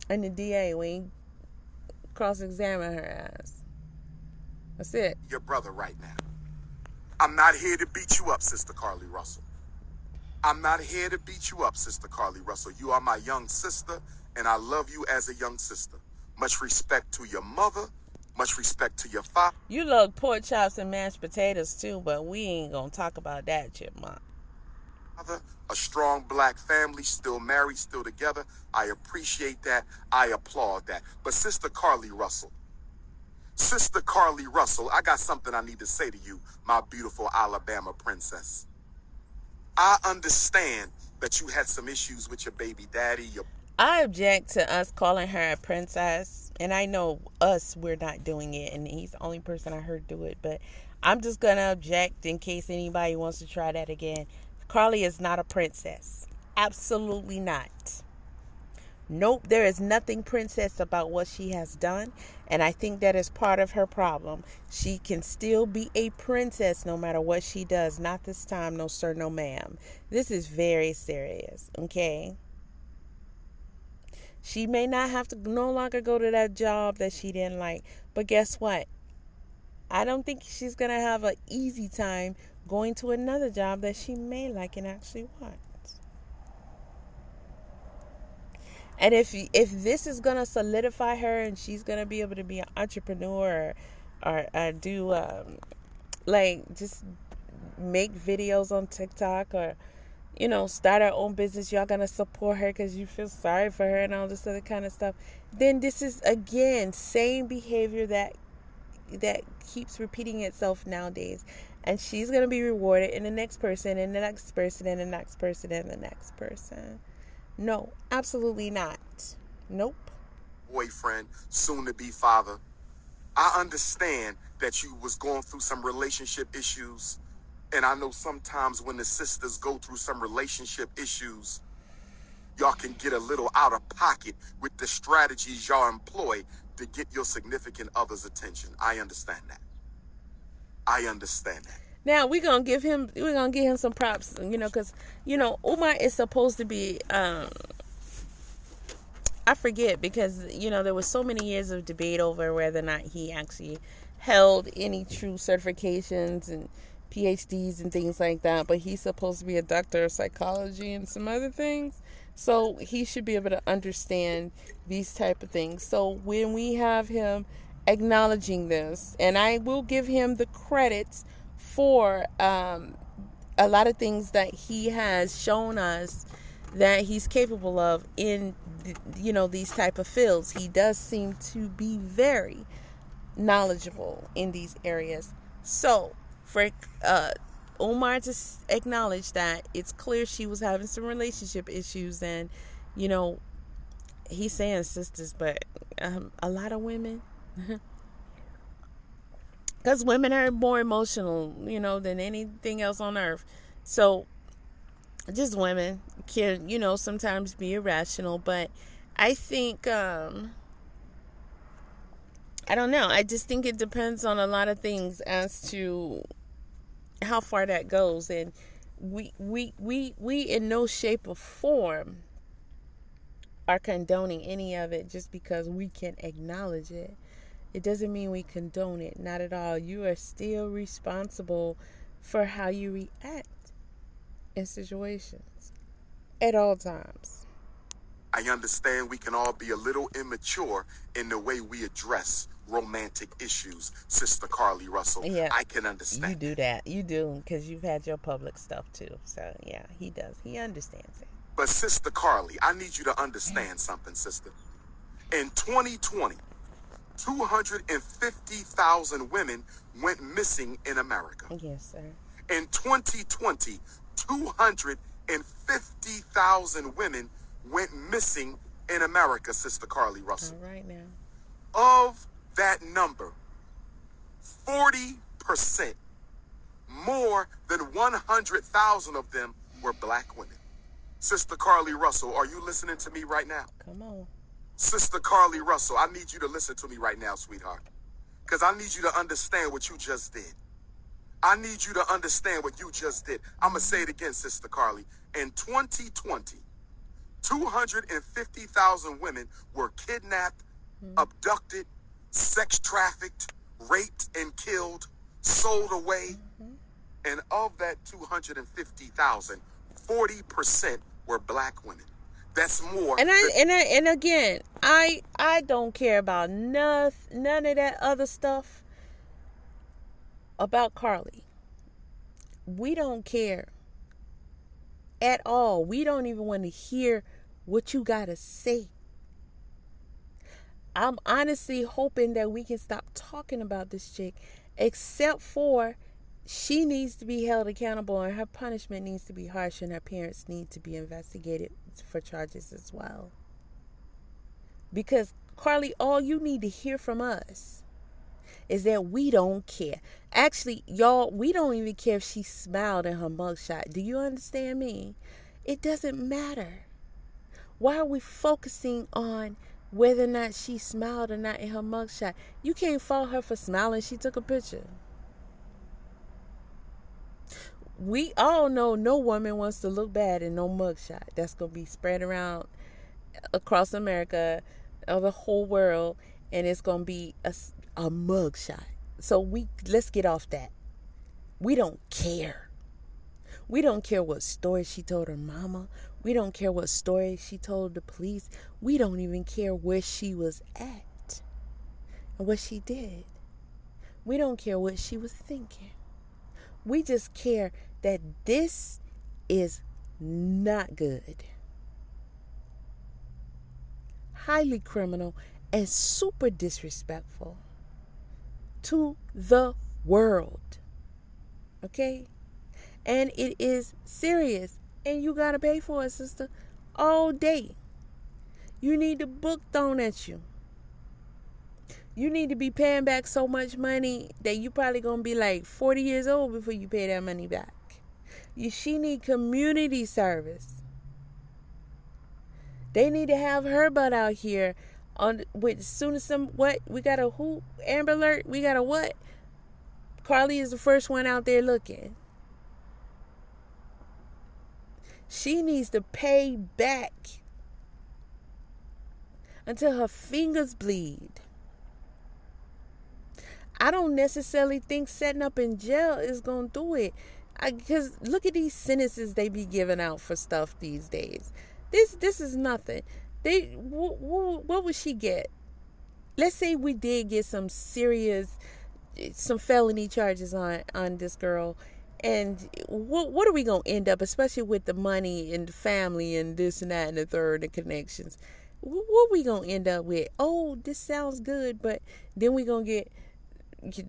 And the DA, we ain't cross-examine her ass. That's it. Your brother right now. I'm not here to beat you up, Sister Carlee Russell. I'm not here to beat you up, Sister Carlee Russell. You are my young sister, and I love you as a young sister. Much respect to your mother. Much respect to your father. You love pork chops and mashed potatoes too, but we ain't gonna talk about that, Chipmunk. A strong black family, still married, still together. I appreciate that. I applaud that. But Sister Carlee Russell, I got something I need to say to you, my beautiful Alabama princess. I understand that you had some issues with your baby daddy. I object to us calling her a princess. And I know we're not doing it. And he's the only person I heard do it. But I'm just going to object in case anybody wants to try that again. Carlee is not a princess. Absolutely not. Nope, there is nothing princess about what she has done. And I think that is part of her problem. She can still be a princess no matter what she does. Not this time, no sir, no ma'am. This is very serious, okay? She may not have to no longer go to that job that she didn't like. But guess what? I don't think she's going to have an easy time going to another job that she may like and actually want. And if this is going to solidify her and she's going to be able to be an entrepreneur or do just make videos on TikTok or start her own business, y'all going to support her because you feel sorry for her and all this other kind of stuff, then this is again same behavior that keeps repeating itself nowadays. And she's going to be rewarded in the next person and the next person and the next person and the next person. No, absolutely not. Nope. Boyfriend, soon to be father. I understand that you was going through some relationship issues. And I know sometimes when the sisters go through some relationship issues, y'all can get a little out of pocket with the strategies y'all employ to get your significant other's attention. I understand that. Now we're gonna give him some props, because Umar is supposed to be I forget, because there was so many years of debate over whether or not he actually held any true certifications and PhDs and things like that, but he's supposed to be a doctor of psychology and some other things. So he should be able to understand these type of things. So when we have him acknowledging this, and I will give him the credits for a lot of things that he has shown us that he's capable of in these type of fields. He does seem to be very knowledgeable in these areas. So for Umar to acknowledge that it's clear she was having some relationship issues, and he's saying sisters, but a lot of women, because women are more emotional than anything else on earth. So just women can sometimes be irrational, but I think I don't know. I just think it depends on a lot of things as to how far that goes, and we in no shape or form are condoning any of it just because we can acknowledge it. It doesn't mean we condone it, not at all. You are still responsible for how you react in situations at all times. I understand we can all be a little immature in the way we address romantic issues, Sister Carlee Russell. Yeah, I can understand. You do that. You do, because you've had your public stuff too. So yeah, he does. He understands it. But Sister Carlee, I need you to understand something, sister. In 2020, 250,000 women went missing in America. Yes, sir. In 2020, 250,000 women went missing in America, Sister Carlee Russell. All right now. Of that number, 40%, more than 100,000 of them were black women. Sister Carlee Russell, are you listening to me right now? Come on. Sister Carlee Russell, I need you to listen to me right now, sweetheart. Because I need you to understand what you just did. I need you to understand what you just did. I'm going to say it again, Sister Carlee. In 2020, 250,000 women were kidnapped, abducted, sex trafficked, raped and killed, sold away. And of that 250,000, 40% were black women. That's more. And again, I don't care about none of that other stuff about Carlee. We don't care at all. We don't even want to hear what you got to say. I'm honestly hoping that we can stop talking about this chick, except for she needs to be held accountable, and her punishment needs to be harsh, and her parents need to be investigated for charges as well. Because, Carlee, all you need to hear from us is that we don't care. Actually, y'all, we don't even care if she smiled in her mugshot. Do you understand me? It doesn't matter. Why are we focusing on whether or not she smiled or not in her mugshot? You can't fault her for smiling. She took a picture. We all know no woman wants to look bad in no mugshot. That's going to be spread around across America or the whole world, and it's going to be a mugshot. So let's get off that. We don't care. We don't care what story she told her mama. We don't care what story she told the police. We don't even care where she was at and what she did. We don't care what she was thinking. We just care that this is not good, highly criminal, and super disrespectful to the world. Okay? And it is serious, and you gotta pay for it, sister, all day. You need the book thrown at you. You need to be paying back so much money that you probably gonna be like 40 years old before you pay that money back. She need community service. They need to have her butt out here with soon as we got a who? Amber Alert? We got a what? Carlee is the first one out there looking. She needs to pay back until her fingers bleed. I don't necessarily think setting up in jail is going to do it. Because look at these sentences they be giving out for stuff these days. This is nothing. What would she get? Let's say we did get some felony charges on this girl, and what are we gonna end up, especially with the money and the family and this and that and the third, the connections? What we gonna end up with? Oh, this sounds good, but then we gonna get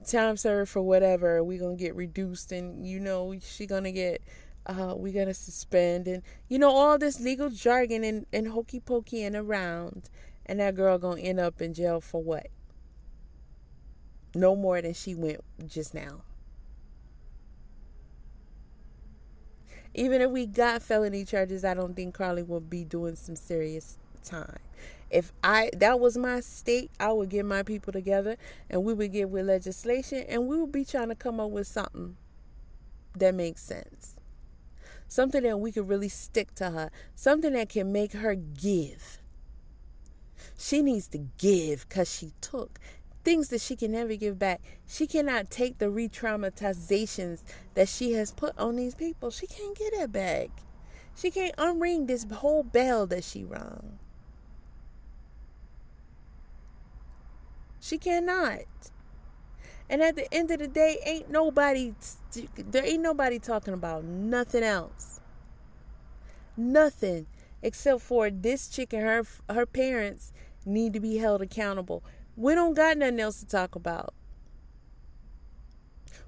time served for whatever. We gonna get reduced, and she gonna get we gonna suspend, and all this legal jargon and hokey pokey and around, and that girl gonna end up in jail for what? No more than she went just now. Even if we got felony charges, I don't think Carley will be doing some serious time. If that was my state, I would get my people together and we would get with legislation, and we would be trying to come up with something that makes sense. Something that we could really stick to her. Something that can make her give. She needs to give because she took things that she can never give back. She cannot take the re-traumatizations that she has put on these people. She can't get it back. She can't unring this whole bell that she rung. She cannot. And at the end of the day, there ain't nobody talking about nothing else. Nothing except for this chick and her parents need to be held accountable. We don't got nothing else to talk about.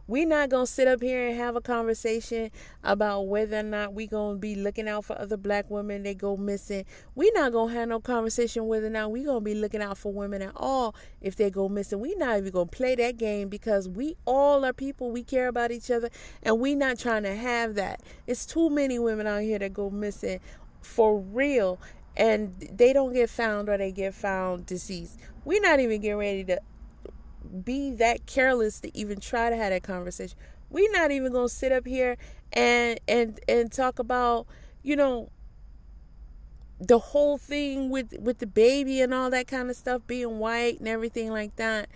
We not going to sit up here and have a conversation about whether or not we going to be looking out for other black women that go missing. We not going to have no conversation whether or not we going to be looking out for women at all if they go missing. We not even going to play that game because we all are people. We care about each other, and we not trying to have that. It's too many women out here that go missing for real, and they don't get found, or they get found deceased. We not even getting ready to be that careless to even try to have that conversation. We're not even gonna sit up here and talk about the whole thing with the baby and all that kind of stuff, being white and everything like that.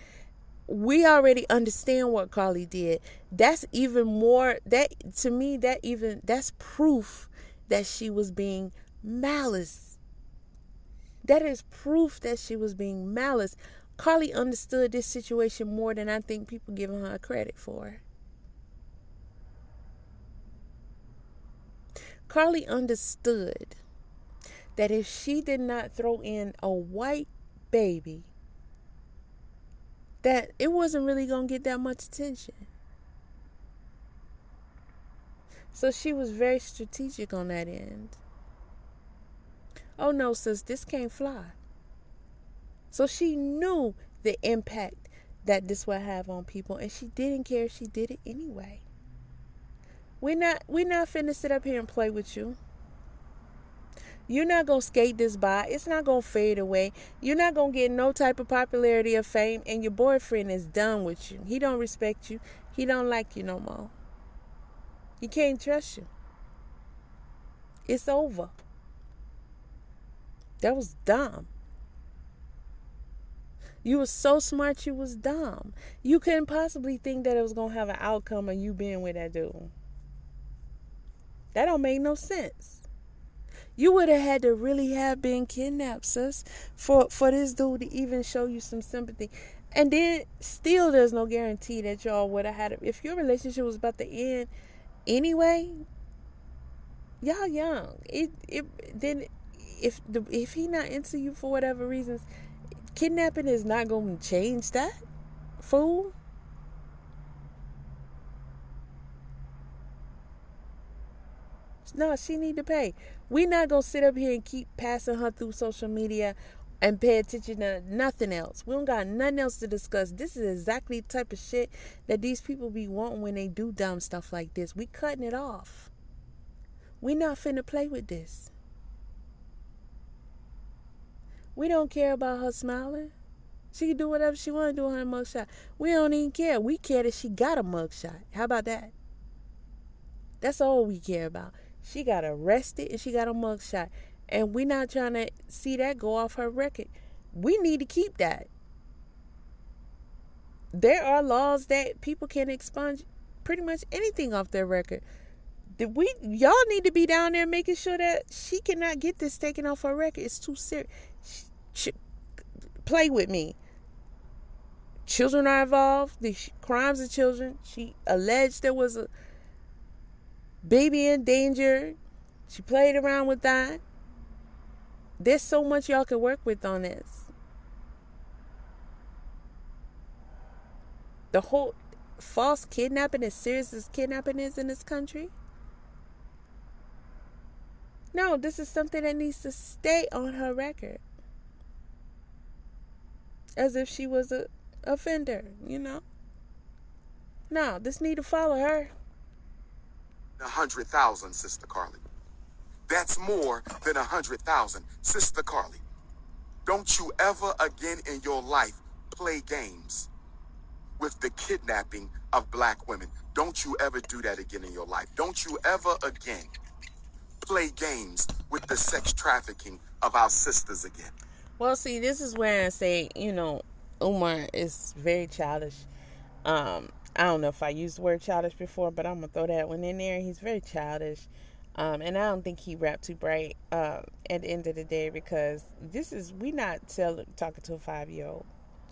We already understand what Carley did. That's even more, that to me, that's proof that she was being malice. That is proof that she was being malice. Carley understood this situation more than I think people giving her credit for. Carley understood that if she did not throw in a white baby, that it wasn't really going to get that much attention. So she was very strategic on that end. Oh no, sis, this can't fly. So she knew the impact that this would have on people, and she didn't care. She did it anyway. We're not finna sit up here and play with you. You're not gonna skate this by. It's not gonna fade away. You're not gonna get no type of popularity or fame, and your boyfriend is done with you. He don't respect you. He don't like you no more. He can't trust you. It's over. That was dumb. You was so smart, you was dumb. You couldn't possibly think that it was going to have an outcome of you being with that dude. That don't make no sense. You would have had to really have been kidnapped, sis, for this dude to even show you some sympathy. And then still there's no guarantee that y'all would have had it. If your relationship was about to end anyway, y'all young. Then if he not into you for whatever reasons, kidnapping is not going to change that, fool. No, she need to pay. We not going to sit up here and keep passing her through social media and pay attention to nothing else. We don't got nothing else to discuss. This is exactly the type of shit that these people be wanting when they do dumb stuff like this. We cutting it off. We not finna play with this. We don't care about her smiling. She can do whatever she want to do on her mugshot. We don't even care. We care that she got a mugshot. How about that? That's all we care about. She got arrested and she got a mugshot. And we're not trying to see that go off her record. We need to keep that. There are laws that people can expunge pretty much anything off their record. Y'all need to be down there making sure that she cannot get this taken off her record. It's too serious. Play with me. Children are involved. The crimes of children. She alleged there was a baby in danger. She played around with that. There's so much y'all can work with on this. The whole false kidnapping, as serious as kidnapping is in this country. No, this is something that needs to stay on her record. As if she was a offender, you know. No, this need to follow her. 100,000, Sister Carley. That's more than 100,000, Sister Carley. Don't you ever again in your life play games with the kidnapping of black women. Don't you ever do that again in your life. Don't you ever again play games with the sex trafficking of our sisters again. Well, see, this is where I say, Umar is very childish. I don't know if I used the word childish before, but I'm going to throw that one in there. He's very childish. And I don't think he rapped too bright at the end of the day, because we not talking to a 5-year-old.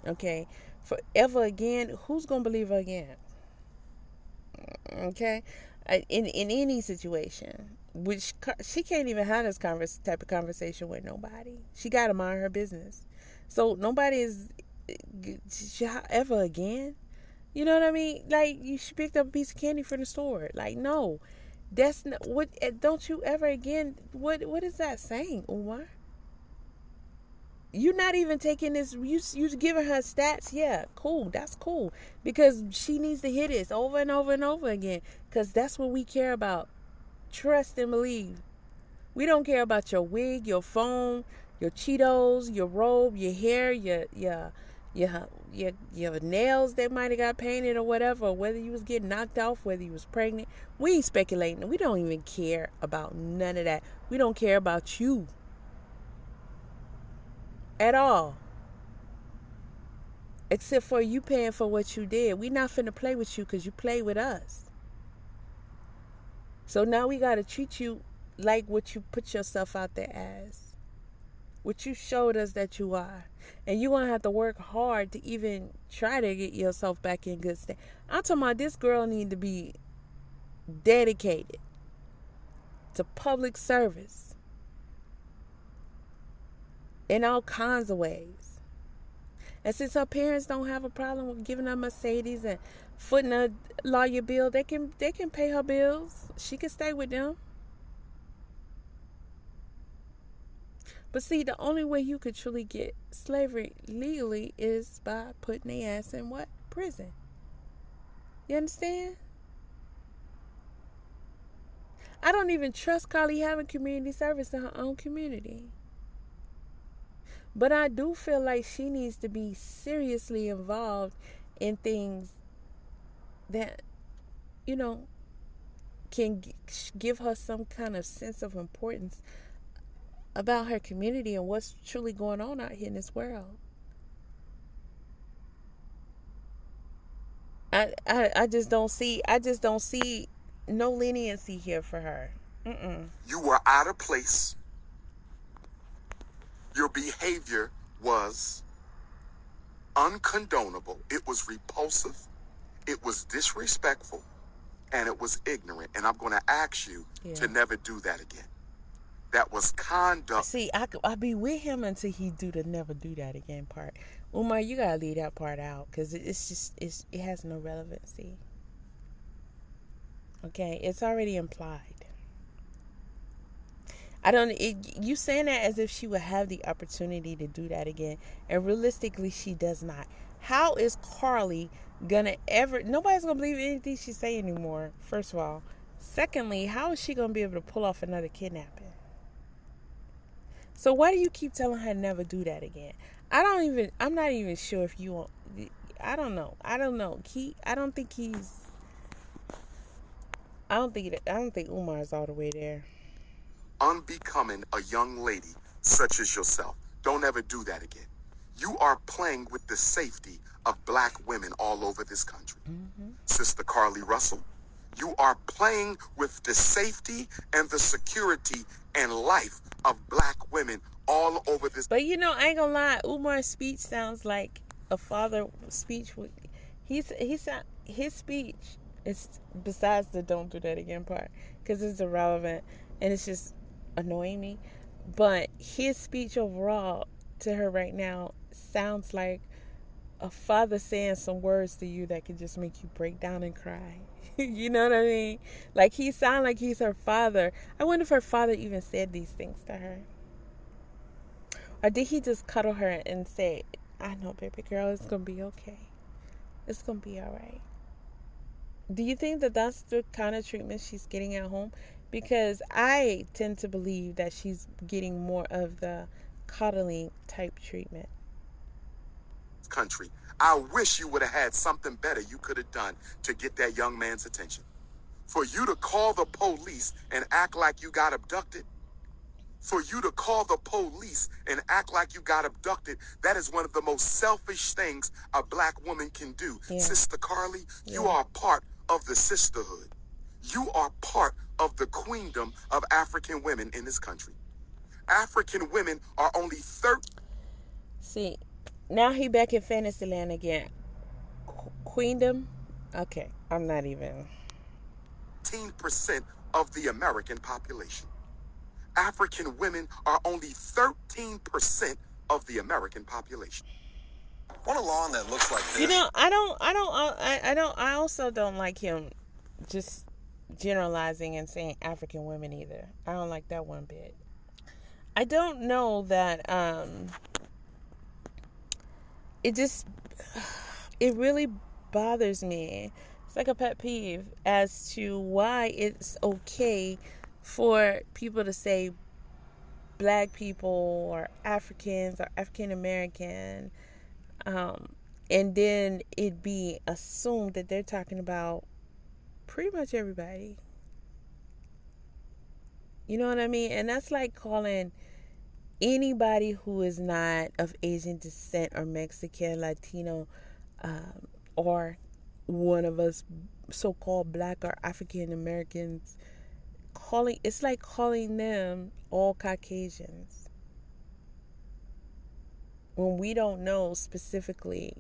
Okay? Forever again, who's going to believe her again? Okay? In any situation, which she can't even have this type of conversation with nobody. She got to mind her business. So nobody is ever again. You know what I mean? Like, you picked up a piece of candy from the store. Like, no, that's not what. Don't you ever again? What is that saying, Umar? You're not even taking this. You giving her stats. Yeah, cool. That's cool, because she needs to hear this over and over and over again. Because that's what we care about. Trust and believe. We don't care about your wig, your phone, your Cheetos, your robe, your hair, your nails that might have got painted or whatever, or whether you was getting knocked off, whether you was pregnant. We ain't speculating. We don't even care about none of that. We don't care about you at all, except for you paying for what you did. We not finna play with you because you play with us. So now we got to treat you like what you put yourself out there as, what you showed us that you are. And you're going to have to work hard to even try to get yourself back in good state. I'm talking about this girl need to be dedicated to public service in all kinds of ways. And since her parents don't have a problem with giving her Mercedes and footing a lawyer bill, they can pay her bills. She can stay with them. But see, the only way you could truly get slavery legally is by putting their ass in what? Prison. You understand? I don't even trust Carlee having community service in her own community. But I do feel like she needs to be seriously involved in things that, can give her some kind of sense of importance about her community and what's truly going on out here in this world. I just don't see no leniency here for her. You were out of place. Your behavior was uncondonable. It was repulsive. It was disrespectful. And it was ignorant. And I'm going to ask you to never do that again. That was conduct. See, I'll be with him until he do the never do that again part. Umar, you got to leave that part out, because it has no relevancy. Okay? It's already implied. You saying that as if she would have the opportunity to do that again, and realistically she does not. How is Carlee gonna nobody's gonna believe anything she say anymore, first of all. Secondly, how is she gonna be able to pull off another kidnapping? So why do you keep telling her never do that again? I'm not even sure if you want. I don't know. I don't think Umar's all the way there. Unbecoming a young lady such as yourself. Don't ever do that again. You are playing with the safety of black women all over this country. Sister Carlee Russell, You are playing with the safety and the security and life of black women all over this. But you know, I ain't gonna lie, Umar's speech sounds like a father speech. His speech is, besides the "don't do that again" part, because it's irrelevant and it's just annoying me. But his speech overall to her right now sounds like a father saying some words to you that could just make you break down and cry. You know what I mean? Like, he sounds like he's her father. I wonder if her father even said these things to her. Or did he just cuddle her and say, I know, baby girl, it's going to be okay. It's going to be all right. Do you think that that's the kind of treatment she's getting at home? Because I tend to believe that she's getting more of the coddling type treatment. Country, I wish you would have had something better you could have done to get that young man's attention. For you to call the police and act like you got abducted, that is one of the most selfish things a black woman can do. Yeah. Sister Carley, you are part of the sisterhood. You are part of the queendom of African women in this country. African women are only 13%. See, now he back in Fantasyland again. Queendom? Okay, I'm not even. 13% of the American population. African women are only 13% of the American population. Want a lawn that looks like this? You know, I also don't like him just generalizing and saying African women either. I don't like that one bit. I don't know that, it really bothers me. It's like a pet peeve as to why it's okay for people to say black people or Africans or African American, and then it be assumed that they're talking about pretty much everybody. You know what I mean? And that's like calling anybody who is not of Asian descent or Mexican, Latino, or one of us so-called black or African Americans, it's like calling them all Caucasians when we don't know specifically,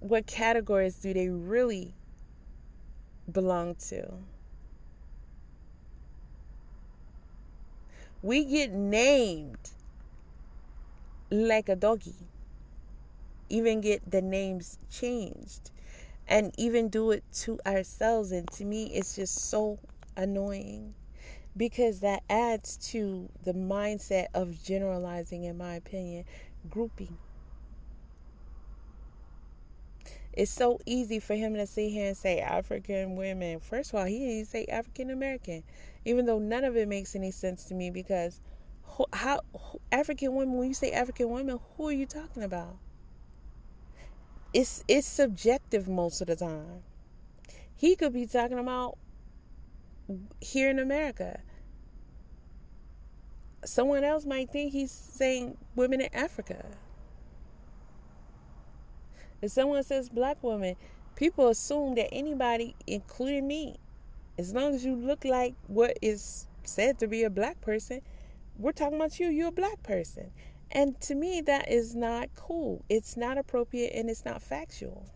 what categories do they really belong to. We get named like a doggy, even get the names changed, and even do it to ourselves. And to me, it's just so annoying, because that adds to the mindset of generalizing, in my opinion, grouping. It's so easy for him to sit here and say African women. First of all, he didn't say African American, even though none of it makes any sense to me, because African women, when you say African women, who are you talking about? It's subjective most of the time. He could be talking about here in America. Someone else might think he's saying women in Africa. If someone says black woman, people assume that anybody, including me, as long as you look like what is said to be a black person, we're talking about you. You're a black person. And to me, that is not cool. It's not appropriate, and it's not factual.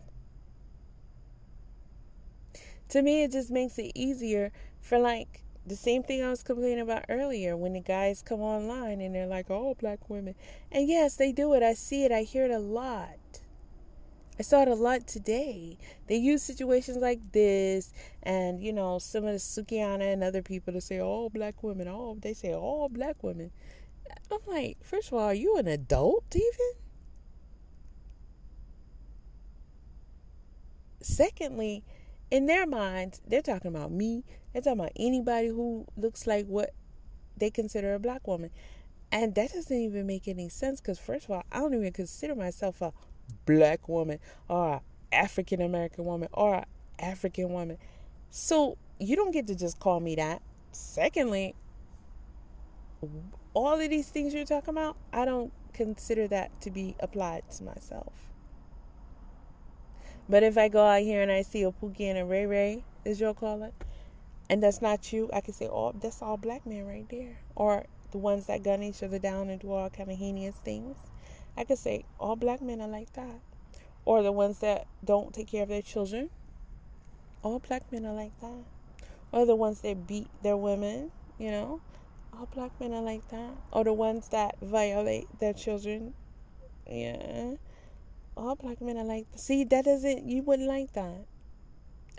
To me, it just makes it easier for, like, the same thing I was complaining about earlier, when the guys come online and they're like, oh, black women. And yes, they do it. I see it. I hear it a lot. I saw it a lot today. They use situations like this and, some of the Sukiana and other people to say, all black women. They say all black women. I'm like, first of all, are you an adult even? Secondly, in their minds, they're talking about me. They're talking about anybody who looks like what they consider a black woman. And that doesn't even make any sense, because first of all, I don't even consider myself a black woman or an African American woman or an African woman. So you don't get to just call me that. Secondly, all of these things you're talking about, I don't consider that to be applied to myself. But if I go out here and I see a Pookie and a Ray Ray, as you'll call it, and that's not you, I can say, oh, that's all black men right there. Or the ones that gun each other down and do all kind of heinous things. I could say all black men are like that. Or the ones that don't take care of their children. All black men are like that. Or the ones that beat their women, you know. All black men are like that. Or the ones that violate their children. Yeah. All black men are like that. See, that doesn't, you wouldn't like that.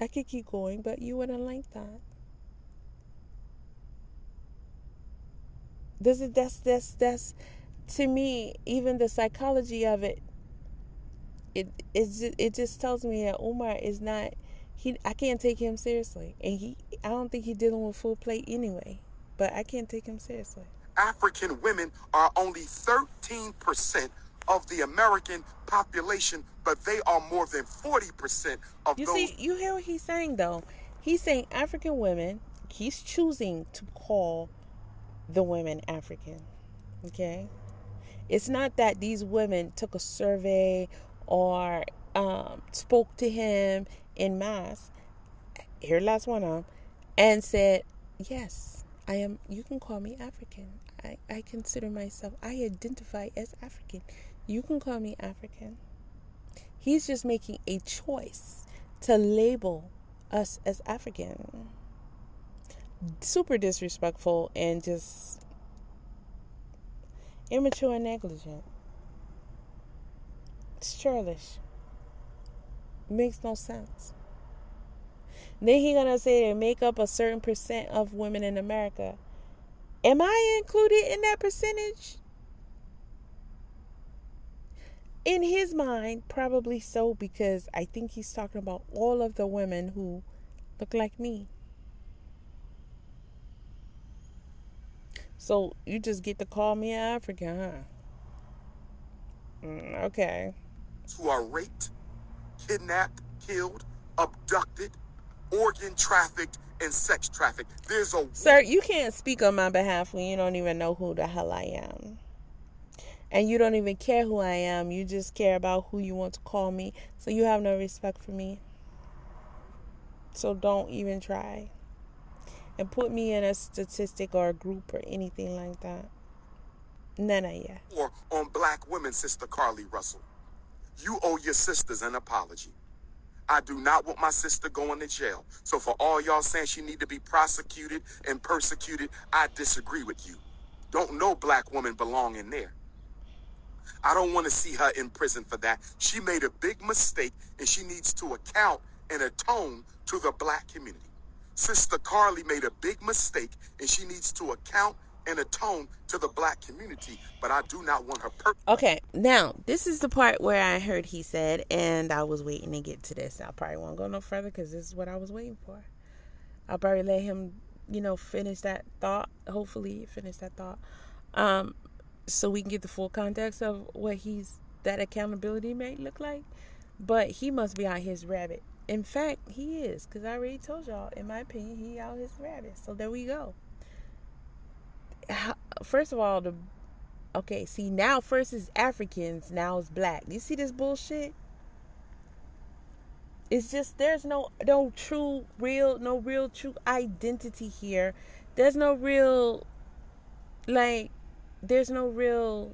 I could keep going, but you wouldn't like that. That's to me, even the psychology of it, it just tells me that Umar is not, I can't take him seriously. And I don't think he's dealing with full plate anyway. But I can't take him seriously. African women are only 13% of the American population, but they are more than 40% of You those. see, you hear what he's saying though. He's saying African women, he's choosing to call the women African. Okay? It's not that these women took a survey or spoke to him in mass. Here, last one on, and said, yes, I am. You can call me African. I consider myself, I identify as African. You can call me African. He's just making a choice to label us as African. Super disrespectful and just immature and negligent. It's churlish. Makes no sense. Then he gonna say they make up a certain percent of women in America. Am I included in that percentage? In his mind, probably so, because I think he's talking about all of the women who look like me. So you just get to call me an African, huh? Okay. Who are raped, kidnapped, killed, abducted, organ trafficked, and sex trafficked. There's a... Sir, you can't speak on my behalf when you don't even know who the hell I am. And you don't even care who I am. You just care about who you want to call me. So you have no respect for me. So don't even try. And put me in a statistic or a group or anything like that. None of ya. Or on black women, Sister Carlee Russell. You owe your sisters an apology. I do not want my sister going to jail. So for all y'all saying she need to be prosecuted and persecuted, I disagree with you. Don't no black woman belong in there. I don't want to see her in prison for that. She made a big mistake and she needs to account and atone to the black community. Sister Carlee made a big mistake and she needs to account and atone to the black community, but I do not want her Okay, now this is the part where I heard he said, and I was waiting to get to this. I probably won't go no further because this is what I was waiting for. I'll probably let him, finish that thought. Hopefully finish that thought. So we can get the full context of what that accountability may look like. But he must be out his rabbit. In fact, he is, because I already told y'all, in my opinion, he out his rabbit. So there we go. First of all, now first is Africans, now it's black. You see this bullshit? It's just, there's no real true identity here. There's no real, there's no real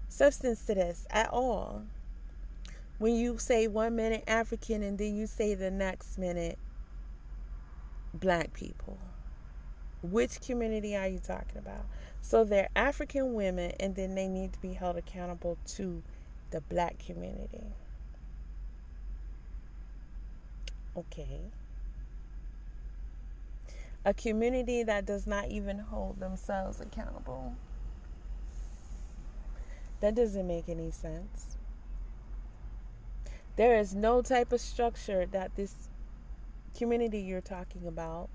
substance to this at all. When you say 1 minute African and then you say the next minute black people. Which community are you talking about? So they're African women and then they need to be held accountable to the black community. Okay. A community that does not even hold themselves accountable. That doesn't make any sense. There is no type of structure that this community you're talking about,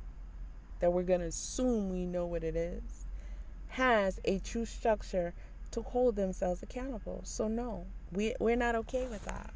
that we're going to assume we know what it is, has a true structure to hold themselves accountable. So no, we're not okay with that.